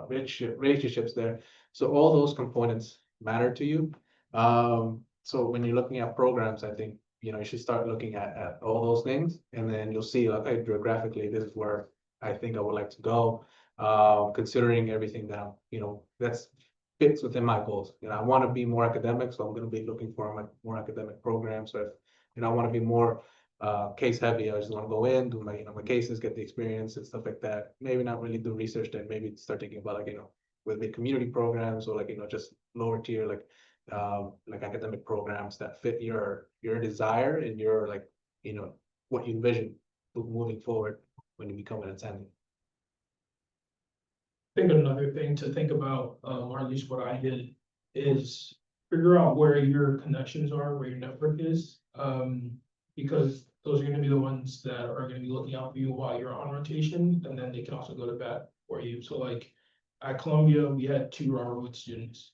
relationships there. So all those components matter to you. So when you're looking at programs, I think, you should start looking at all those things, and then you'll see, okay, geographically, this is where I think I would like to go. Considering everything that that's fits within my goals. I want to be more academic, so I'm going to be looking for more academic programs. So if, I want to be more case heavy, I just want to go in, do my cases, get the experience and stuff like that. Maybe not really do research, then maybe start thinking about like, with the community programs, or like, just lower tier, like academic programs that fit your desire and your like, what you envision moving forward when you become an attending. I think another thing to think about, or at least what I did, is figure out where your connections are, where your network is. Because those are gonna be the ones that are gonna be looking out for you while you're on rotation, and then they can also go to bat for you. So like at Columbia, we had 2 Robert Wood students.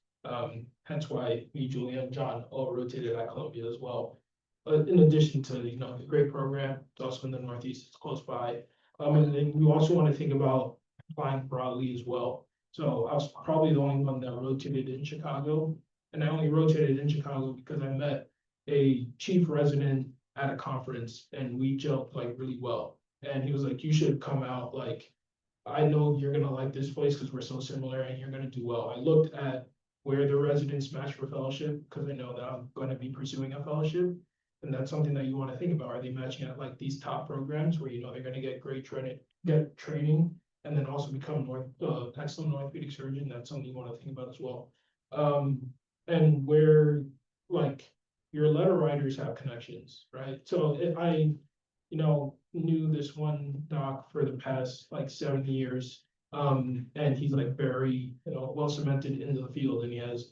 Hence why me, Julia, and John all rotated at Columbia as well. But in addition to, the great program, it's also in the Northeast, it's close by. And then you also want to think about applying broadly as well. So I was probably the only one that rotated in Chicago. And I only rotated in Chicago because I met a chief resident at a conference, and we gelled like really well. And he was like, you should come out, like, I know you're gonna like this place because we're so similar and you're gonna do well. I looked at where the residents match for fellowship, because I know that I'm gonna be pursuing a fellowship. And that's something that you want to think about. Are they matching at like these top programs where they're gonna get great training, and then also become excellent orthopedic surgeon? That's something you want to think about as well. And where like your letter writers have connections, right? So if I, knew this one doc for the past like 7 years, and he's like very, well cemented into the field, and he has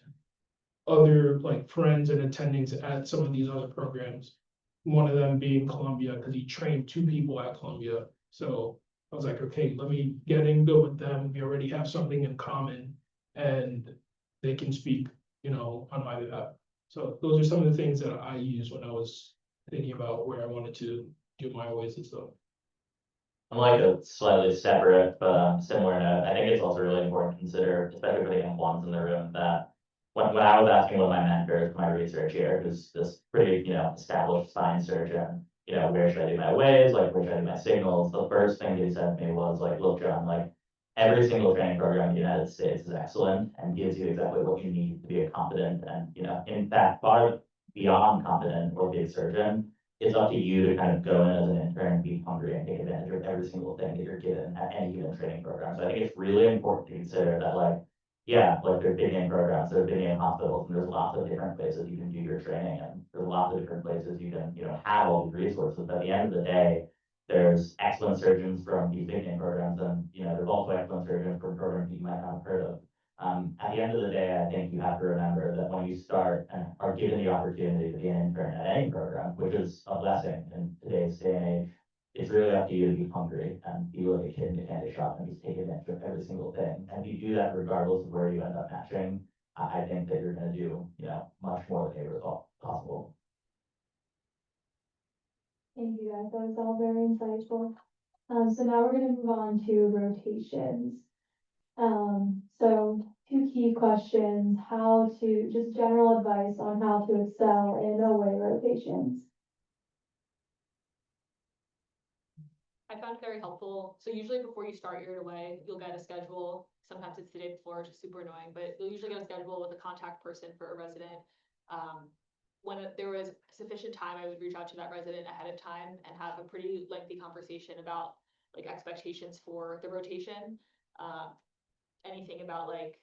other like friends and attendings at some of these other programs. One of them being Columbia, because he trained 2 people at Columbia. So I was like, okay, let me get in good with them. We already have something in common, and they can speak, on my behalf. So those are some of the things that I used when I was thinking about where I wanted to do my ways and stuff. On like a slightly separate but similar note, I think it's also really important to consider, especially for the M1s in the room, that when I was asking one of my mentors, my research here, who's this pretty, established spine surgeon, where should I do my waves, like where should I do my signals, the first thing he said to me was like, look, John, like every single training program in the United States is excellent and gives you exactly what you need to be a competent and, in fact, far beyond competent orthopedic surgeon. It's up to you to kind of go in as an intern and be hungry and take advantage of every single thing that you're given at any given training program. So I think it's really important to consider that, like, yeah, like there's big name programs, there's big name hospitals, and there's lots of different places you can do your training, and there's lots of different places you can, have all these resources. But at the end of the day, there's excellent surgeons from these big name programs, and there's also excellent surgeons from programs you might not have heard of. At the end of the day, I think you have to remember that when you start and are given the opportunity to be an intern at any program, which is a blessing in today's day and age, it's really up to you to be hungry and be like a kid in a candy shop and just take advantage of every single thing. And if you do that regardless of where you end up matching, I think that you're going to do, much more than ever possible. Thank you, guys. That was all very insightful. So now we're gonna move on to rotations. So 2 key questions, how to, just general advice on how to excel in away rotations. I found it very helpful. So usually before you start your away, you'll get a schedule. Sometimes it's the day before, which is super annoying, but you'll usually get a schedule with a contact person for a resident. When there was sufficient time, I would reach out to that resident ahead of time and have a pretty lengthy conversation about like expectations for the rotation. Anything about like,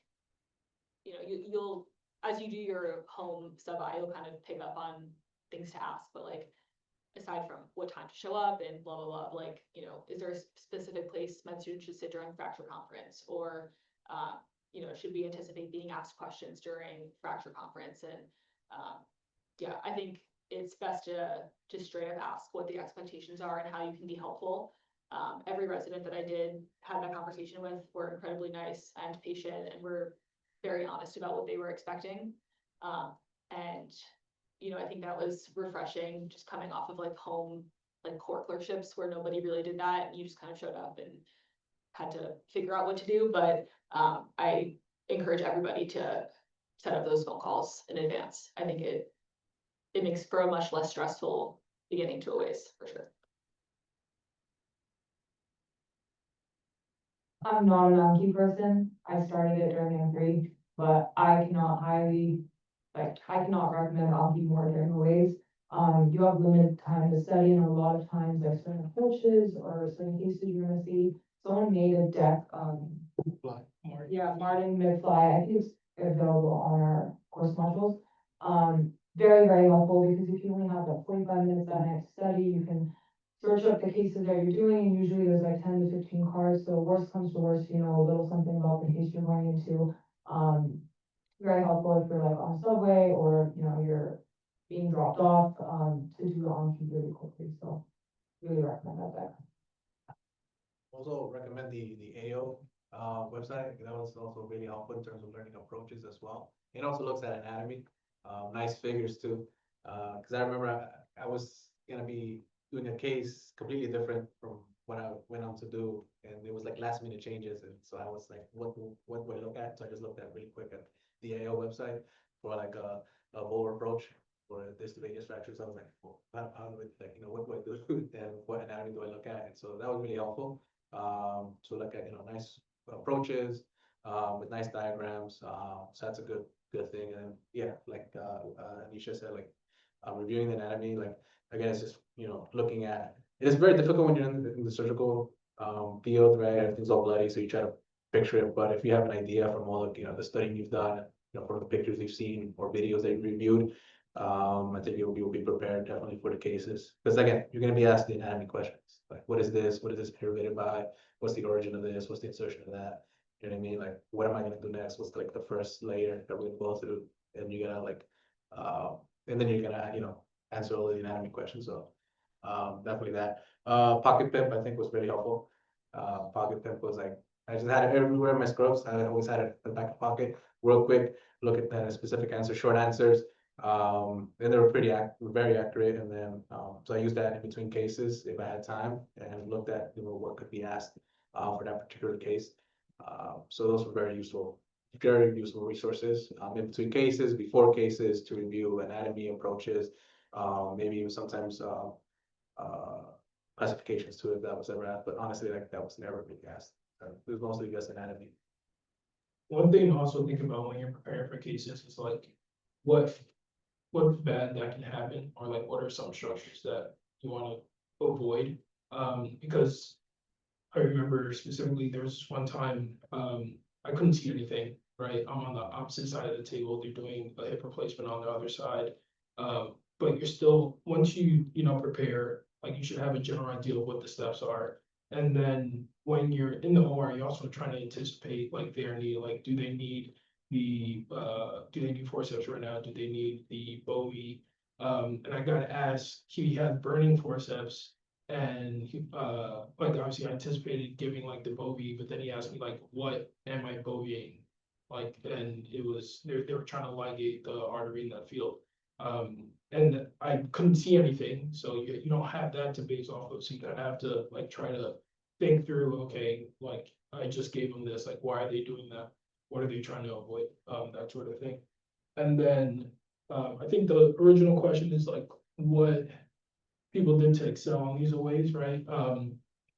you'll, as you do your home sub-I, you'll kind of pick up on things to ask, but like, aside from what time to show up and blah, blah, blah, like, is there a specific place med students should sit during fracture conference? Or, should we anticipate being asked questions during fracture conference? And, yeah, I think it's best to just straight up ask what the expectations are and how you can be helpful. Every resident that I did have that conversation with were incredibly nice and patient and were very honest about what they were expecting. And I think that was refreshing, just coming off of like home, like core clerkships where nobody really did that. And you just kind of showed up and had to figure out what to do. But I encourage everybody to set up those phone calls in advance. I think it makes for a much less stressful beginning to aways, for sure. I'm not an Anki person. I started it during M3, but I cannot recommend Anki more during the waves. You have limited time to study, and a lot of times like certain approaches or certain cases you're gonna see. Someone made a deck, Martin McFly, I think it's available on our course modules. Very, very helpful, because if you only have like 45 minutes that night to study, you can search up the cases that you're doing, and usually there's like 10 to 15 cards, so worst comes to worst, a little something about the case you're going into. Very helpful if you're like on the subway or, you're being dropped off, to do Anki really quickly, so really recommend that deck. Also recommend the AO website. That was also really helpful in terms of learning approaches as well. It also looks at anatomy, nice figures too. Because I remember I was gonna be doing a case completely different from what I went on to do, and it was like last minute changes, and so I was like, what do I look at? So I just looked at really quick at the AO website for like a volar approach for distal vagus fractures. I was like, well, how do I, like, what do I do and what anatomy do I look at? And so that was really helpful. To look at nice approaches with nice diagrams. So that's a good thing. And yeah, like Anisha said, like reviewing the anatomy, like again, it's just looking at it is very difficult when you're in the surgical field, right? Everything's all bloody, so you try to picture it. But if you have an idea from all the studying you've done, from the pictures you've seen or videos that you've reviewed, I think you'll be prepared definitely for the cases. Because again, you're going to be asked the anatomy questions. Like, what is this? What is this innervated by? What's the origin of this? What's the insertion of that? You know what I mean? Like, what am I going to do next? What's like the first layer that we're going to go through? And you're going to like, and then you're going to, answer all of the anatomy questions. So definitely that. Pocket pimp, I think, was really helpful. Pocket pimp was like, I just had it everywhere in my scrubs. I always had it in the back of the pocket, real quick, look at the specific answers, short answers. And they were very accurate. And then, so I used that in between cases if I had time, and looked at, what could be asked for that particular case. So those were very useful resources in between cases, before cases, to review anatomy approaches, maybe even sometimes classifications too, if that was ever asked. But honestly, like that was never being asked. It was mostly just anatomy. One thing to also think about when you're preparing for cases is like, what's bad that can happen, or like what are some structures that you want to avoid? Because I remember specifically there was one time I couldn't see anything, right? I'm on the opposite side of the table, they're doing a hip replacement on the other side. But you're still, once you prepare, like you should have a general idea of what the steps are. And then when you're in the OR, you're also trying to anticipate like their need, like do they need forceps right now? Do they need the bovie? And I got asked, he had burning forceps, and he, like obviously I anticipated giving like the bovie, but then he asked me like, what am I bovieing? Like, and it was, they were trying to ligate the artery in that field. And I couldn't see anything, so you don't have that to base off of, so you kind of have to like try to think through, okay, like I just gave them this, like why are they doing that? what are they trying to avoid, that sort of thing. And then, I think the original question is like, what people did to excel in these ways, right?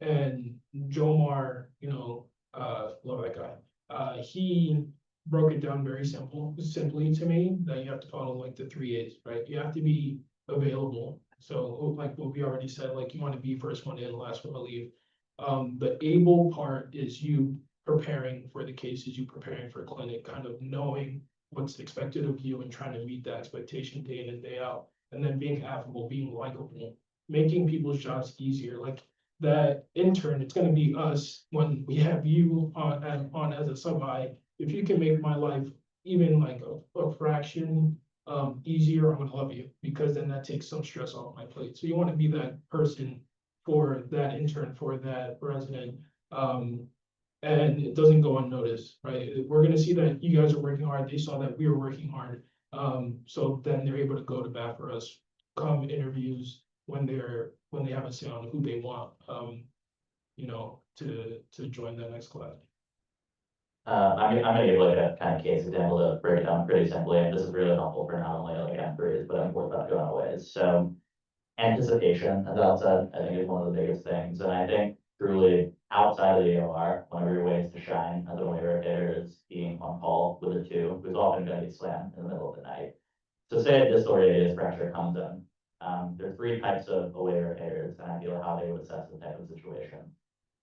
And Jomar, love that guy. He broke it down very simply to me, that you have to follow like the 3 A's, right? You have to be available. So like what we already said, like you want to be first one in, last one to leave. The able part is you preparing for the cases, you preparing for clinic, kind of knowing what's expected of you and trying to meet that expectation day in and day out. And then being affable, being likable, making people's jobs easier. Like that intern, it's gonna be us when we have you on as a sub-I. If you can make my life even like a fraction easier, I'm gonna love you, because then that takes some stress off my plate. So you want to be that person for that intern, for that resident. And it doesn't go unnoticed, right? We're gonna see that you guys are working hard. They saw that we were working hard. So then they're able to go to bat for us, come interviews when they have a say on who they want, to join the next class. I'm gonna give like a kind of case example to break it down pretty simply, and this is really helpful for not only like M3s, but M4 about going ways. So anticipation, as Al said, I think is one of the biggest things, and I think truly outside of the OR, one of your ways to shine as a way rotator is being on call with a 2, who's often gonna get slammed in the middle of the night. So say a disoriented fracture comes in. There's 3 types of away rotators, and I feel how they would assess the type of situation.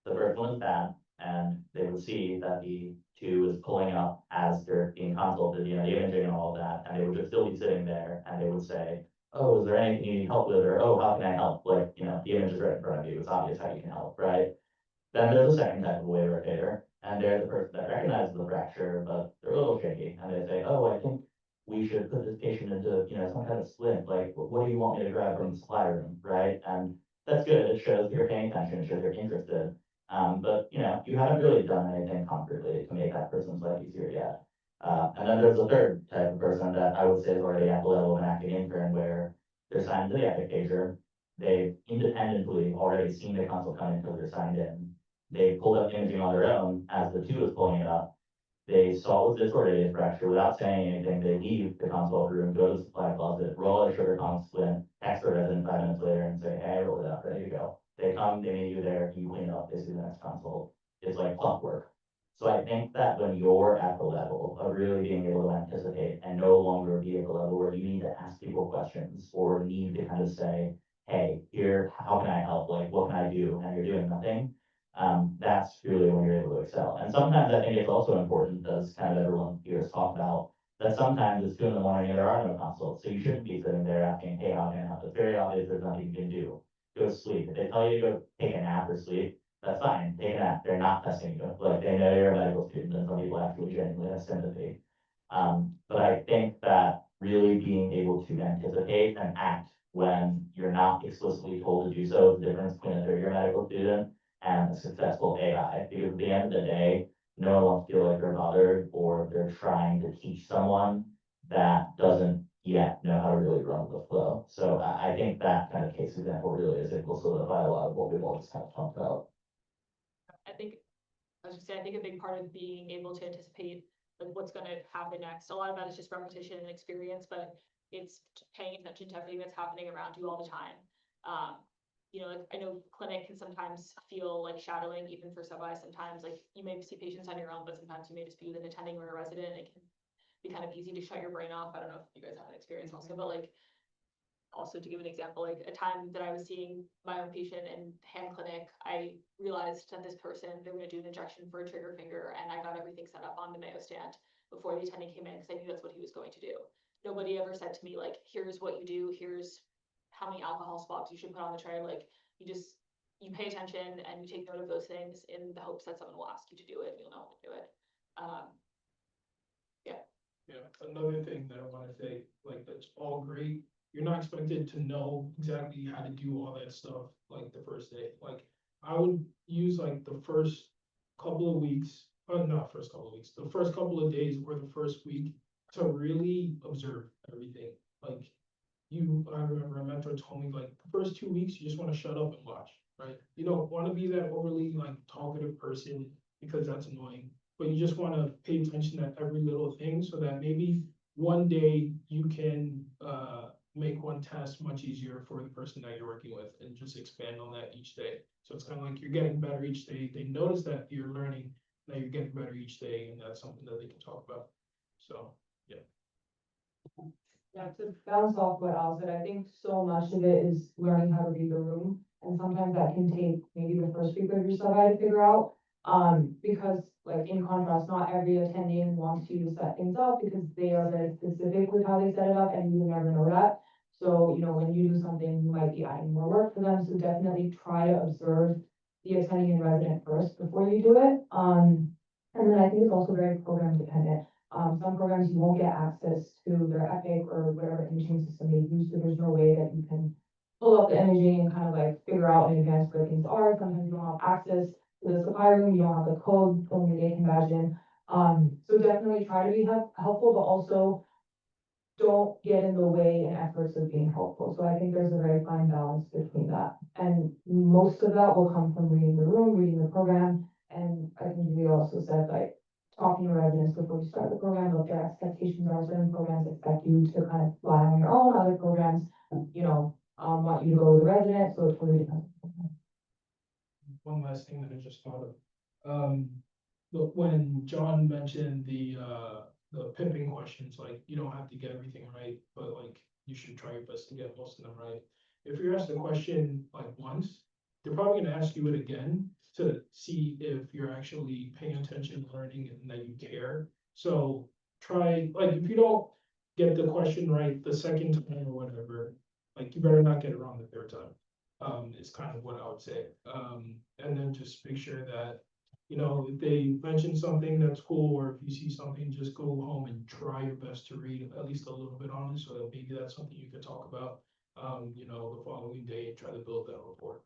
The first one is bad, and they would see that the 2 is pulling up as they're being consulted, the imaging and all of that, and they would just still be sitting there, and they would say, oh, is there anything you need help with, or, oh, how can I help? Like, the image is right in front of you, it's obvious how you can help, right? Then there's a second type of away rotator, and they're the person that recognizes the fracture, but they're a little shaky, and they say, oh, I think we should put this patient into, some kind of splint, like, what do you want me to grab from the supply room, right? And that's good, it shows you're paying attention, it shows you're interested. But you haven't really done anything concretely to make that person's life easier yet. And then there's a third type of person that I would say is already at the level of an acting intern, where they're signed to the epic pager. They've independently already seen the consult come in because they're signed in. They pulled up imaging on their own as the 2 is pulling it up. They saw it was disoriented fracture without saying anything. They leave the consult room, go to the supply closet, roll out a sugar con splint, text the resident 5 minutes later and say, hey, I rolled it out, ready to go. They come, they meet you there, you clean it up, they see the next consult. It's like clockwork. So I think that when you're at the level of really being able to anticipate and no longer be at the level where you need to ask people questions or need to kind of say, hey, here, how can I help? Like, what can I do? And you're doing nothing. That's really when you're able to excel. And sometimes I think it's also important, as kind of everyone here has talked about, that sometimes it's 2 in the morning and there are no consults. So you shouldn't be sitting there asking, hey, how can I help? It's very obvious there's nothing you can do. Go to sleep. If they tell you to go take a nap or sleep, that's fine. Take a nap. They're not testing you. Like, they know you're a medical student, and some people actually genuinely have sympathy. But I think that really being able to anticipate and act when you're not explicitly told to do so is the difference between a third-year medical student and a successful AI. Because at the end of the day, no one wants to feel like they're bothered or they're trying to teach someone that doesn't yet know how to really run the flow. So I think that kind of case example really is able to solidify a lot of what we've all just kind of talked about. I think, I was gonna say, I think a big part of being able to anticipate like what's gonna happen next, a lot of that is just repetition and experience, but it's paying attention to everything that's happening around you all the time. Like I know clinic can sometimes feel like shadowing, even for sub-I. Sometimes like you may see patients on your own, but sometimes you may just be with an attending or a resident. It can be kind of easy to shut your brain off. I don't know if you guys have an experience also, but like also to give an example, like a time that I was seeing my own patient in hand clinic, I realized that this person, they were gonna do an injection for a trigger finger, and I got everything set up on the Mayo stand before the attending came in, because I knew that's what he was going to do. Nobody ever said to me, like, here's what you do, here's how many alcohol swabs you should put on the tray. Like, you pay attention and you take note of those things in the hopes that someone will ask you to do it, and you'll know how to do it. Yeah, another thing that I wanna say, like, that's all great. You're not expected to know exactly how to do all that stuff, like, the first day. Like, I would use, like, the first couple of weeks, not first couple of weeks, the first couple of days or the first week to really observe everything. Like, I remember a mentor told me, like, the first 2 weeks, you just wanna shut up and watch, right? You don't wanna be that overly, like, talkative person, because that's annoying. but you just wanna pay attention to every little thing, so that maybe one day you can, make one task much easier for the person that you're working with, and just expand on that each day. So it's kind of like you're getting better each day, they notice that you're learning, that you're getting better each day, and that's something that they can talk about. So, Yeah, to bounce off what Al said, I think so much of it is learning how to read the room. And sometimes that can take maybe the first week of your sub-I to figure out. Because like in contrast, not every attending wants you to set things up because they are very specific with how they set it up and you never know that. So, you know, when you do something, you might be adding more work for them. So definitely try to observe the attending and resident first before you do it. And then I think it's also very program dependent. Some programs you won't get access to their Epic or whatever imaging system they use, so there's no way that you can pull up the imaging and kind of like figure out in advance where things are. Sometimes you don't have access to the supply room, you don't have the code, only they can imagine. So definitely try to be helpful, but also don't get in the way in efforts of being helpful. So I think there's a very fine balance between that. And most of that will come from reading the room, reading the program. And I think we also said like talking to residents before you start the program, what their expectations are. Certain programs expect you to kind of fly on your own, other programs, you know, want you to go with the resident, so it totally depends. one last thing that I just thought of. But when John mentioned the pimping questions, like, you don't have to get everything right, but like, you should try your best to get most of them right. If you're asked a question like once, they're probably gonna ask you it again to see if you're actually paying attention, learning, and that you care. So try, like, if you don't get the question right the second time or whatever, like, you better not get it wrong the third time. Is kind of what I would say. And then just make sure that, you know, if they mention something that's cool, or if you see something, just go home and try your best to read at least a little bit on it, so that maybe that's something you could talk about, you know, the following day, and try to build that rapport.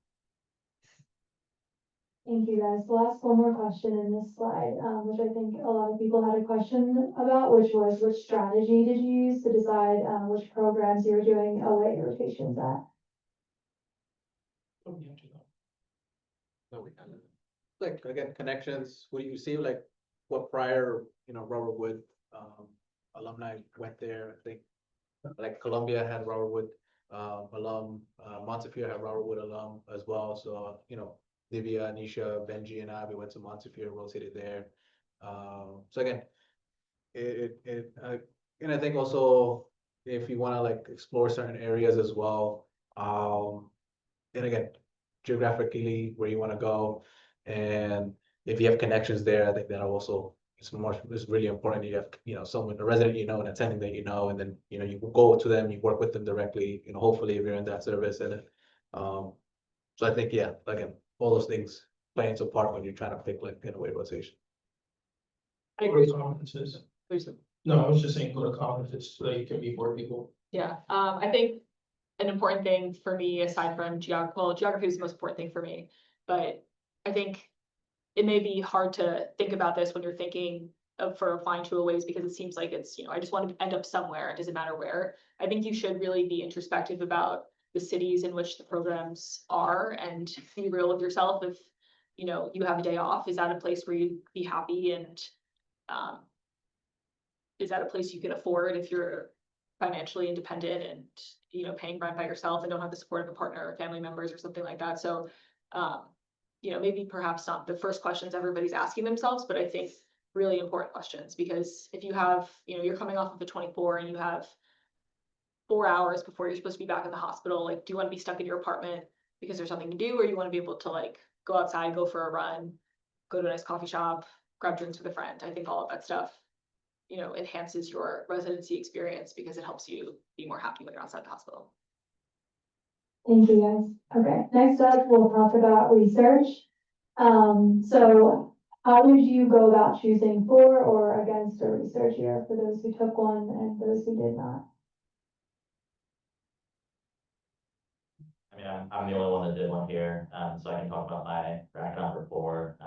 Thank you, guys. So I'll ask one more question in this slide, which I think a lot of people had a question about, which was which strategy did you use to decide, which programs you were doing OA rotations at? Oh, yeah, do that. No, we kind of, like, again, connections, what do you see, like, what prior, you know, Robert Wood, alumni went there, I think. Like Columbia had Robert Wood, alum, Montefiore had Robert Wood alum as well, so, you know, Divya, Nisha, Benji and I, we went to Montefiore, rotated there. So again, and I think also, if you wanna like explore certain areas as well, and again, geographically where you wanna go, and if you have connections there, I think that also it's really important. You have, you know, someone, a resident, you know, an attending that you know, and then, you know, you go to them, you work with them directly, you know, hopefully if you're in that service, and so I think, yeah, again, all those things play into part when you're trying to pick like in a way rotation. I Go to conferences. Please. No, I was just saying, go to conferences so that you can meet more people. Yeah, I think an important thing for me, aside from geography is the most important thing for me, but I think it may be hard to think about this when you're thinking of for applying to a ways, because it seems like it's, you know, I just want to end up somewhere, it doesn't matter where. I think you should really be introspective about the cities in which the programs are, and be real with yourself. If, you know, you have a day off, is that a place where you'd be happy, and is that a place you can afford if you're financially independent and, you know, paying rent by yourself and don't have the support of a partner or family members or something like that? So, you know, maybe perhaps not the first questions everybody's asking themselves, but I think really important questions, because if you have, you know, you're coming off of a 24 and you have 4 hours before you're supposed to be back in the hospital, like, do you want to be stuck in your apartment because there's something to do, or you want to be able to like go outside, go for a run, go to a nice coffee shop, grab drinks with a friend? I think all of that stuff, you know, enhances your residency experience because it helps you be more happy when you're outside the hospital. Thank you, guys. Okay, next up, we'll talk about research. So how would you go about choosing for or against a research year for those who took one and those who did not? I mean, I'm the only one that did one here, so I can talk about my background before.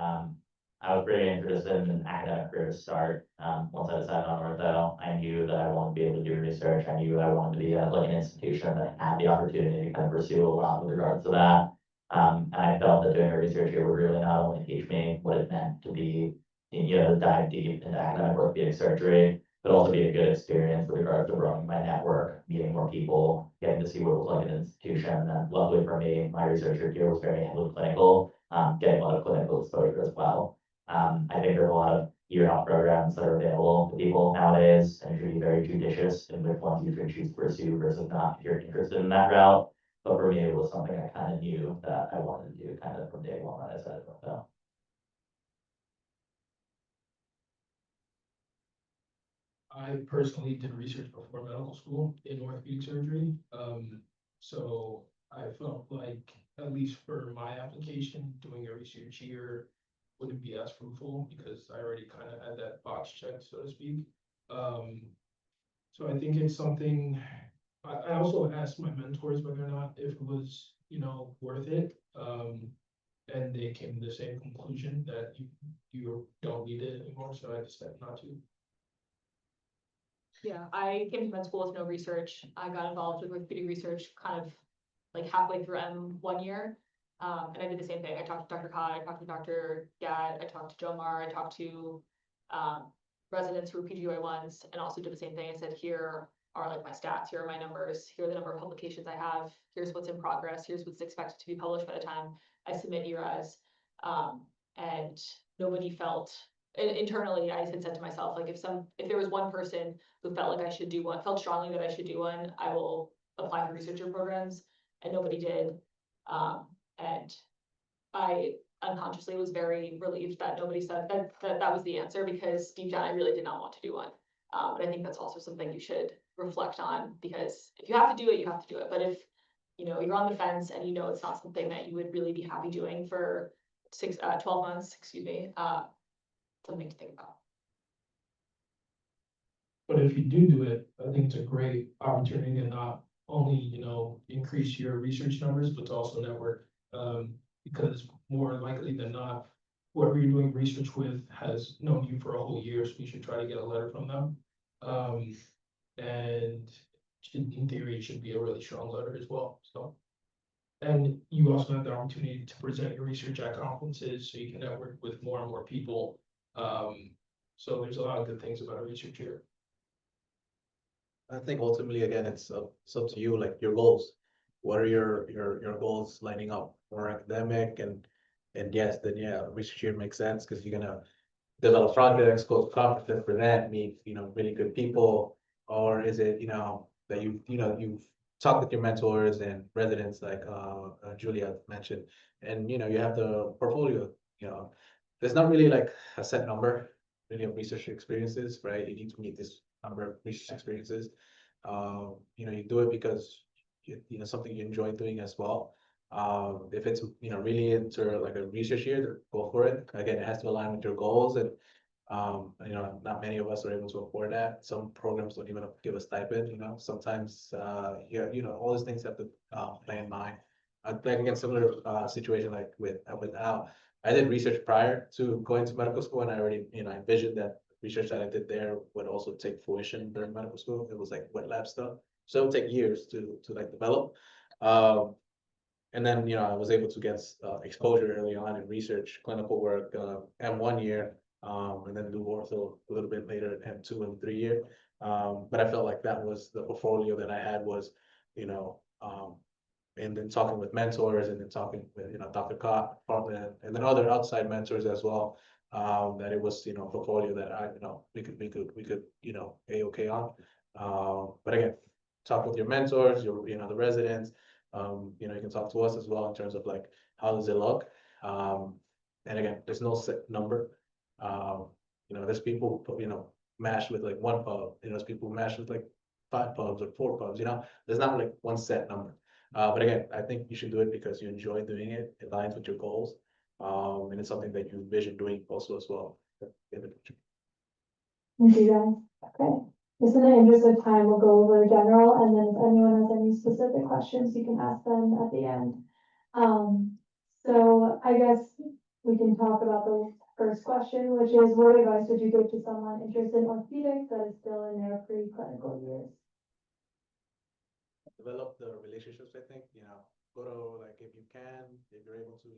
I was pretty interested in an academic career to start. Once I decided on ortho, I knew that I wanted to be able to do research. I knew I wanted to be at like an institution that had the opportunity to kind of pursue a lot with regards to that. And I felt that doing a research year would really not only teach me what it meant to be dive deep into academic orthopedic surgery, but also be a good experience with regards to growing my network, meeting more people, getting to see what it was like in an institution. And luckily for me, my research here was very heavily clinical, getting a lot of clinical exposure as well. I think there's a lot of year-round programs that are available to people nowadays, and you should be very judicious in which ones you should choose to pursue versus not if you're interested in that route. But for me, it was something I kind of knew that I wanted to do kind of from day one when I said it. So. I personally did research before medical school in orthopedic surgery. So I felt like, at least for my application, doing a research here wouldn't be as fruitful because I already kind of had that box checked, so to speak. So I think it's something, I also asked my mentors whether or not if it was, worth it. And they came to the same conclusion that you don't need it anymore, so I decided not to. Yeah, I came to med school with no research. I got involved with orthopedic research kind of like halfway through M1 year. And I did the same thing. I talked to Dr. Cod, I talked to Dr. Gad, I talked to Jomar, I talked to residents who were PGY1s, and also did the same thing. I said, here are like my stats, here are my numbers, here are the number of publications I have, here's what's in progress, here's what's expected to be published by the time I submit ERAS. And nobody felt, internally, I had said to myself, like if there was one person who felt like I should do one, felt strongly that I should do one, I will apply for researcher programs, and nobody did. And I unconsciously was very relieved that nobody said that was the answer, because deep down I really did not want to do one. But I think that's also something you should reflect on, because if you have to do it, you have to do it. But if you're on the fence and it's not something that you would really be happy doing for 12 months, excuse me, something to think about. But if you do it, I think it's a great opportunity to not only, increase your research numbers, but to also network. Because more likely than not, whoever you're doing research with has known you for a whole year, so you should try to get a letter from them. And in theory, it should be a really strong letter as well, so. And you also have the opportunity to present your research at conferences, so you can network with more and more people. So there's a lot of good things about a research here. I think ultimately, again, it's up to you, like your goals. What are your goals lining up for academic and yes, then yeah, research here makes sense because you're gonna develop projects, go to conferences, present, meet, really good people, or is it, that you've talked with your mentors and residents like Julia mentioned, and you have the portfolio, there's not really like a set number really of research experiences, right? You need to meet this number of research experiences. You do it because something you enjoy doing as well. If it's really into like a research year, go for it. Again, it has to align with your goals, and not many of us are able to afford that. Some programs don't even give a stipend. Sometimes all these things have to play in mind. Like again, similar situation like with Al. I did research prior to going to medical school, and I already envisioned that research that I did there would also take fruition during medical school. It was like wet lab stuff, so it would take years to like develop. And then I was able to get exposure early on in research, clinical work, M1 year, and then do ortho a little bit later at M2 and 3 year. But I felt like that was the portfolio that I had was, and then talking with mentors, and then talking with Dr. Cott, and then other outside mentors as well. That it was a portfolio that I we could A-okay on. But again, talk with your mentors, your the residents. You can talk to us as well in terms of like how does it look. And again, there's no set number. There's people mash with like one pub. There's people mash with like 5 pubs or 4 pubs. There's not like one set number. But again, I think you should do it because you enjoy doing it. It aligns with your goals. And it's something that you envision doing also as well in the future. Thank you, guys. Okay. Just in the interest of time, we'll go over general, and then if anyone has any specific questions, you can ask them at the end. So I guess we can talk about the first question, which is, what advice would you give to someone interested in orthopedics that is still in their pre-clinical years? Develop the relationships, I think, go to, like, if you can, if you're able to,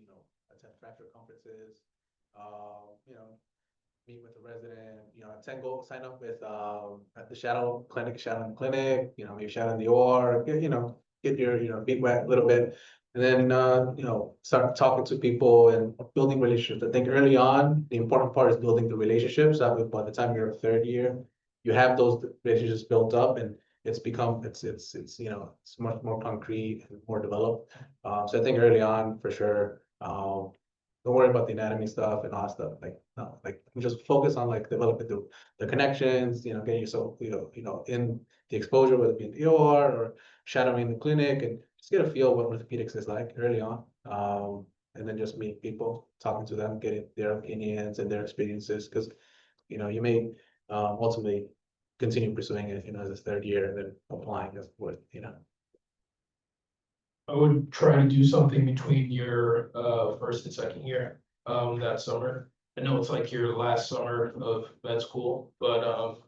attend fracture conferences, meet with the resident, sign up with, at the shadow clinic, maybe shadow in the OR, get your, feet wet a little bit. And then, start talking to people and building relationships. I think early on, the important part is building the relationships. That way, by the time you're a third year, you have those relationships built up and it's much more concrete and more developed. So I think early on, for sure, don't worry about the anatomy stuff and all that stuff. Like, no, like just focus on like developing the connections, getting yourself, in the exposure, whether it be in the OR or shadowing the clinic, and just get a feel what orthopedics is like early on. And then just meet people, talking to them, getting their opinions and their experiences, because you may ultimately continue pursuing it, as a third year and then applying as what. I would try to do something between your first and second year that summer. I know it's like your last summer of med school, but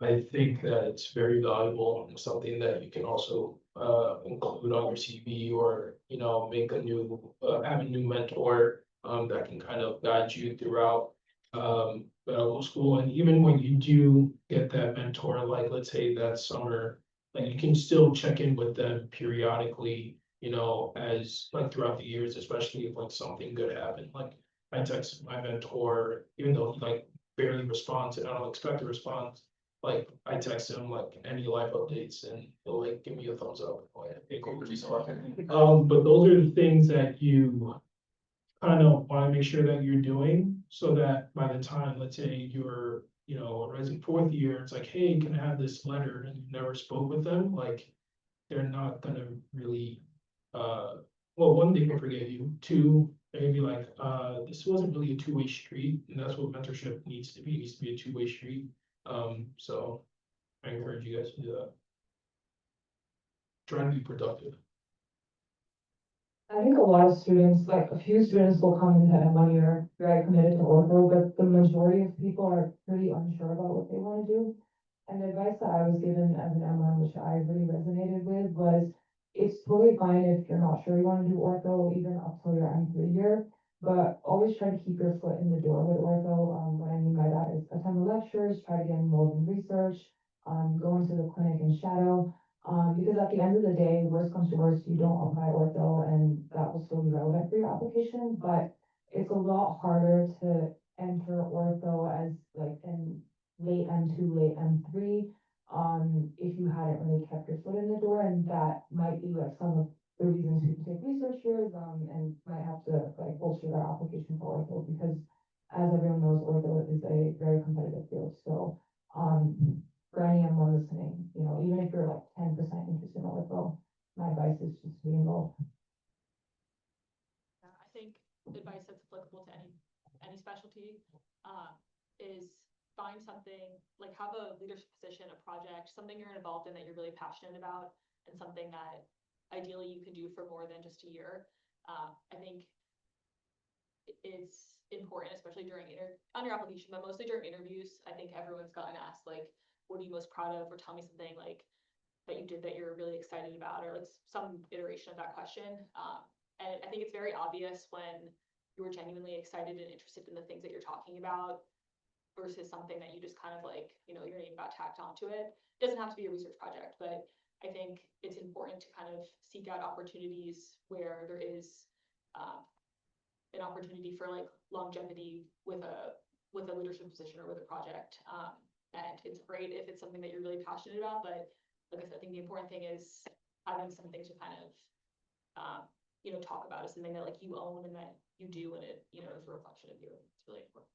I think that it's very valuable and something that you can also include on your CV, or make have a new mentor that can kind of guide you throughout medical school. And even when you do get that mentor, like let's say that summer, like you can still check in with them periodically, as like throughout the years, especially if like something good happened. Like I text my mentor, even though he like barely responds and I don't expect a response. Like I text him like any life updates and he'll like give me a thumbs up. Like, hey, cool, but those are the things that you kind of want to make sure that you're doing, so that by the time, let's say you're, a resident fourth year, it's like, hey, can I have this letter? And you never spoke with them, like, they're not gonna really, well, one, they can forgive you. Two, they're gonna be like, this wasn't really a two-way street, and that's what mentorship needs to be. It needs to be a two-way street. So I encourage you guys to do that. Try to be productive. I think a lot of students, like a few students will come into M1 year very committed to ortho, but the majority of people are pretty unsure about what they want to do. And the advice that I was given as an M1, which I really resonated with, was it's totally fine if you're not sure you want to do ortho even up till your M3 year, but always try to keep your foot in the door with ortho. What I mean by that is attend the lectures, try to get involved in research, go into the clinic and shadow. Because at the end of the day, worst comes to worst, you don't apply ortho and that will still be relevant for your application, but it's a lot harder to enter ortho as like in late M2, late M3, if you hadn't really kept your foot in the door, and that might be like some of the reasons people take research years, and might have to like bolster their application for ortho, because as everyone knows, ortho is a very competitive field, so, for any M1 listening, even if you're like 10% interested in ortho, my advice is just to be involved. Yeah, I think advice that's applicable to any specialty is find something, like have a leadership position, a project, something you're involved in that you're really passionate about, and something that ideally you can do for more than just a year. I think it's important, especially during on your application, but mostly during interviews. I think everyone's gotten asked like, what are you most proud of, or tell me something like that you did that you're really excited about, or like some iteration of that question. And I think it's very obvious when you were genuinely excited and interested in the things that you're talking about versus something that you just kind of like, your name got tacked onto it. It doesn't have to be a research project, but I think it's important to kind of seek out opportunities where there is an opportunity for like longevity with a leadership position or with a project. And it's great if it's something that you're really passionate about, but like I said, I think the important thing is having something to kind of, talk about, is something that like you own and that you do, and it, is a reflection of you. It's really important.